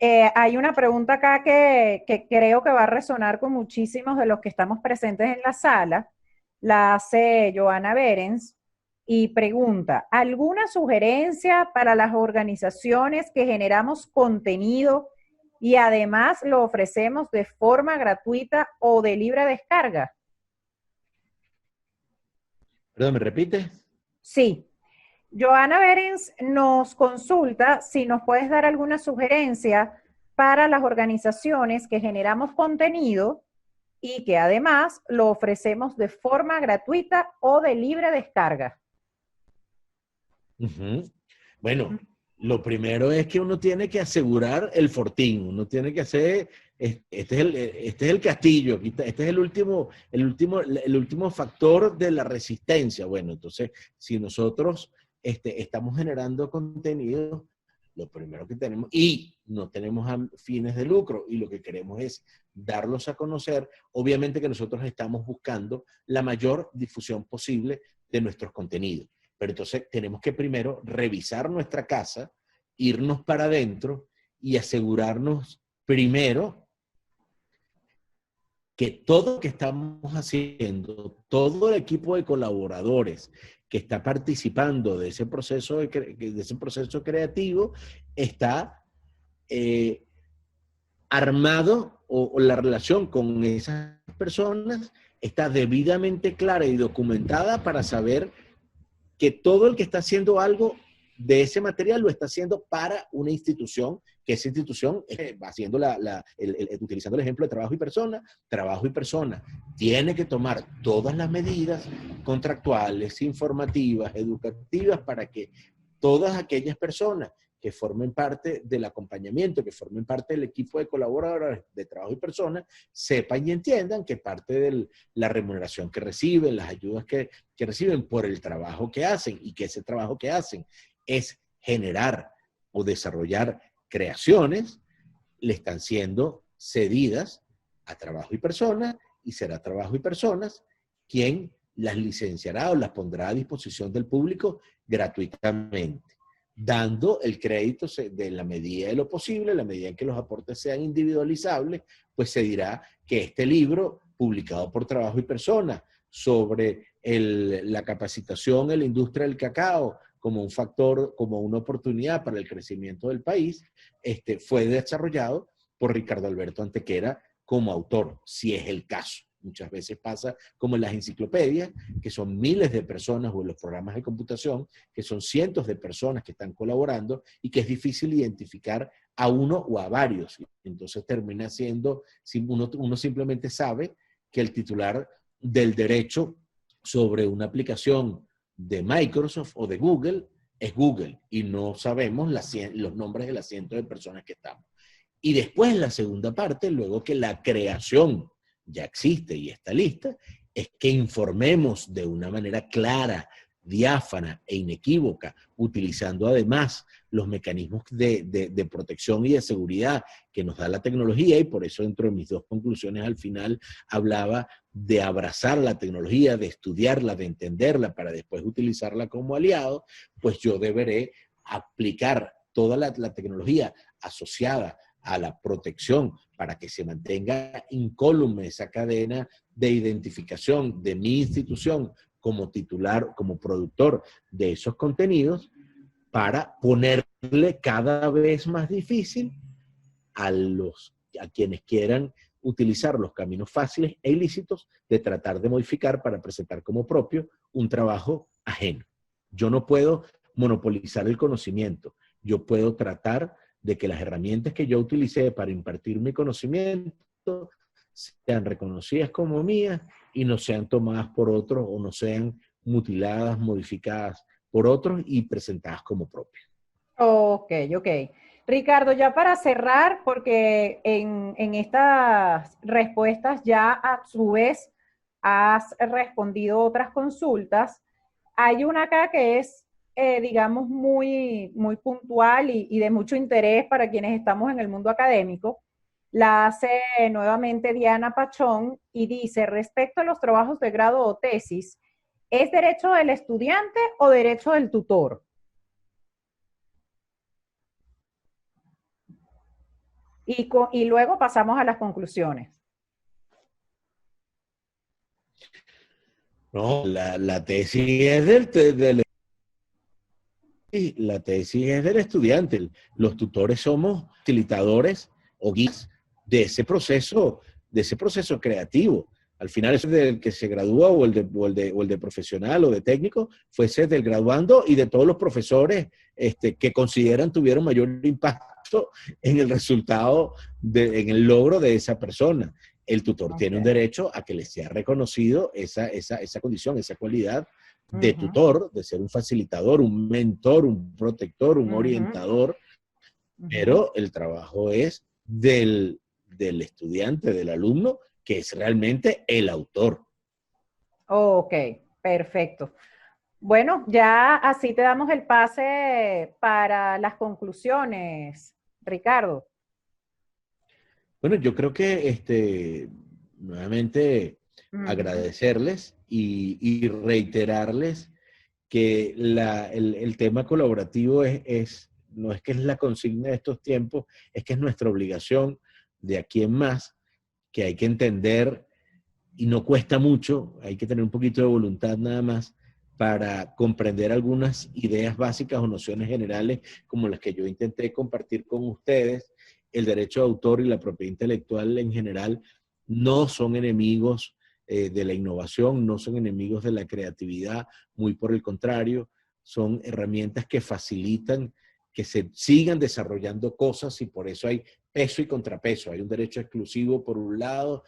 hay una pregunta acá que creo que va a resonar con muchísimos de los que estamos presentes en la sala. La hace Joana Berens y pregunta, ¿alguna sugerencia para las organizaciones que generamos contenido y además lo ofrecemos de forma gratuita o de libre descarga? Perdón, ¿me repite? Sí. Joana Berens nos consulta si nos puedes dar alguna sugerencia para las organizaciones que generamos contenido y que además lo ofrecemos de forma gratuita o de libre descarga. Bueno, lo primero es que uno tiene que asegurar el fortín, uno tiene que hacer, este es el castillo, este es el último factor de la resistencia. Bueno, entonces, si nosotros estamos generando contenido, lo primero que tenemos, y no tenemos fines de lucro, y lo que queremos es darlos a conocer, obviamente que nosotros estamos buscando la mayor difusión posible de nuestros contenidos. Pero entonces tenemos que primero revisar nuestra casa, irnos para adentro y asegurarnos primero que todo lo que estamos haciendo, todo el equipo de colaboradores que está participando de ese proceso, creativo, está armado o la relación con esas personas está debidamente clara y documentada para saber que todo el que está haciendo algo de ese material lo está haciendo para una institución, que esa institución va haciendo utilizando el ejemplo de trabajo y persona, tiene que tomar todas las medidas contractuales, informativas, educativas, para que todas aquellas personas que formen parte del acompañamiento, que formen parte del equipo de colaboradores de trabajo y personas, sepan y entiendan que parte de la remuneración que reciben, las ayudas que reciben por el trabajo que hacen, y que ese trabajo que hacen es generar o desarrollar creaciones, le están siendo cedidas a trabajo y personas, y será trabajo y personas quien las licenciará o las pondrá a disposición del público gratuitamente, dando el crédito de la medida de lo posible, la medida en que los aportes sean individualizables, pues se dirá que este libro, publicado por Trabajo y Persona, sobre la capacitación en la industria del cacao como un factor, como una oportunidad para el crecimiento del país, fue desarrollado por Ricardo Alberto Antequera como autor, si es el caso. Muchas veces pasa como en las enciclopedias, que son miles de personas, o en los programas de computación, que son cientos de personas que están colaborando y que es difícil identificar a uno o a varios. Entonces termina siendo, uno simplemente sabe que el titular del derecho sobre una aplicación de Microsoft o de Google es Google, y no sabemos los nombres de las cientos de personas que estamos. Y después la segunda parte, luego que la creación ya existe y está lista, es que informemos de una manera clara, diáfana e inequívoca, utilizando además los mecanismos de protección y de seguridad que nos da la tecnología, y por eso dentro de mis dos conclusiones al final hablaba de abrazar la tecnología, de estudiarla, de entenderla para después utilizarla como aliado. Pues yo deberé aplicar toda la tecnología asociada a la protección para que se mantenga incólume esa cadena de identificación de mi institución como titular, como productor de esos contenidos, para ponerle cada vez más difícil a quienes quieran utilizar los caminos fáciles e ilícitos de tratar de modificar para presentar como propio un trabajo ajeno. Yo no puedo monopolizar el conocimiento. Yo puedo tratar de que las herramientas que yo utilicé para impartir mi conocimiento sean reconocidas como mías y no sean tomadas por otros, o no sean mutiladas, modificadas por otros y presentadas como propias. Ok. Ricardo, ya para cerrar, porque en estas respuestas ya a su vez has respondido otras consultas, hay una acá que es digamos, muy puntual y de mucho interés para quienes estamos en el mundo académico. La hace nuevamente Diana Pachón y dice: respecto a los trabajos de grado o tesis, ¿es derecho del estudiante o derecho del tutor? Y luego pasamos a las conclusiones. No, la tesis es del la tesis es del estudiante. Los tutores somos facilitadores o guías de ese proceso creativo. Al final, ese del que se gradúa o el de profesional o de técnico, fuese del graduando y de todos los profesores que consideran tuvieron mayor impacto impacto en el resultado, en el logro de esa persona. El tutor tiene un derecho a que le sea reconocido esa condición, esa cualidad de tutor, de ser un facilitador, un mentor, un protector, un orientador, pero el trabajo es del estudiante, del alumno, que es realmente el autor. Ok, perfecto. Bueno, ya así te damos el pase para las conclusiones, Ricardo. Bueno, yo creo que nuevamente agradecerles y reiterarles que el tema colaborativo no es que es la consigna de estos tiempos, es que es nuestra obligación de aquí en más, que hay que entender, y no cuesta mucho, hay que tener un poquito de voluntad nada más, para comprender algunas ideas básicas o nociones generales como las que yo intenté compartir con ustedes. El derecho de autor y la propiedad intelectual en general no son enemigos de la innovación, no son enemigos de la creatividad, muy por el contrario, son herramientas que facilitan que se sigan desarrollando cosas, y por eso hay peso y contrapeso. Hay un derecho exclusivo por un lado,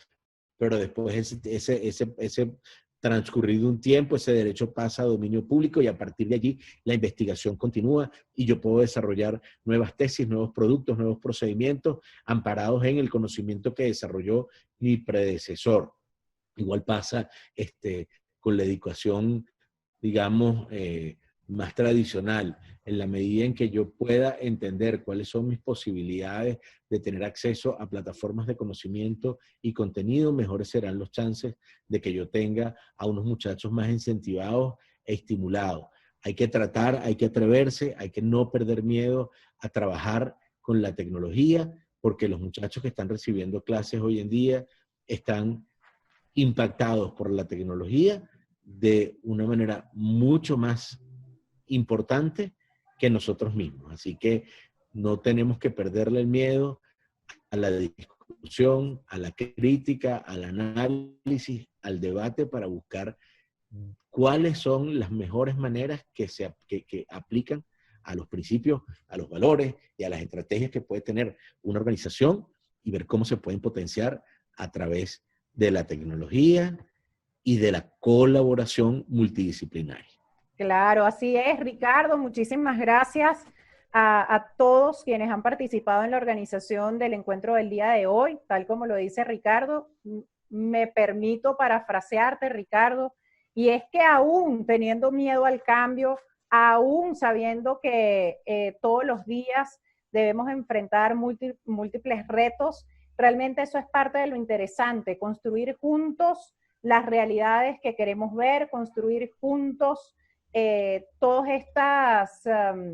pero después ese transcurrido un tiempo, ese derecho pasa a dominio público, y a partir de allí la investigación continúa y yo puedo desarrollar nuevas tesis, nuevos productos, nuevos procedimientos amparados en el conocimiento que desarrolló mi predecesor. Igual pasa con la educación, digamos, más tradicional. En la medida en que yo pueda entender cuáles son mis posibilidades de tener acceso a plataformas de conocimiento y contenido, mejores serán los chances de que yo tenga a unos muchachos más incentivados e estimulados. Hay que tratar, hay que atreverse, hay que no perder miedo a trabajar con la tecnología, porque los muchachos que están recibiendo clases hoy en día están impactados por la tecnología de una manera mucho más importante que nosotros mismos. Así que no tenemos que perderle el miedo a la discusión, a la crítica, al análisis, al debate, para buscar cuáles son las mejores maneras que aplican a los principios, a los valores y a las estrategias que puede tener una organización, y ver cómo se pueden potenciar a través de la tecnología y de la colaboración multidisciplinaria. Claro, así es, Ricardo. Muchísimas gracias a todos quienes han participado en la organización del encuentro del día de hoy. Tal como lo dice Ricardo, me permito parafrasearte, Ricardo, y es que aún teniendo miedo al cambio, aún sabiendo que todos los días debemos enfrentar múltiples retos, realmente eso es parte de lo interesante, construir juntos las realidades que queremos ver, construir juntos todos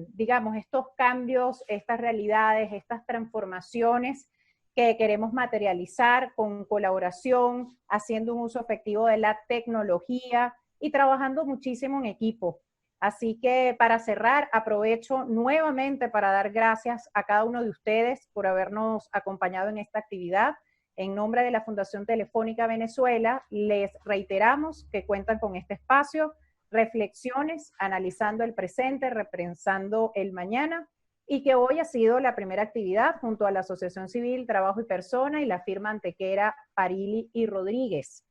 digamos, estos cambios, estas realidades, estas transformaciones que queremos materializar con colaboración, haciendo un uso efectivo de la tecnología y trabajando muchísimo en equipo. Así que para cerrar, aprovecho nuevamente para dar gracias a cada uno de ustedes por habernos acompañado en esta actividad. En nombre de la Fundación Telefónica Venezuela, les reiteramos que cuentan con este espacio, reflexiones, analizando el presente, repensando el mañana, y que hoy ha sido la primera actividad junto a la Asociación Civil Trabajo y Persona y la firma antequera Parili y Rodríguez.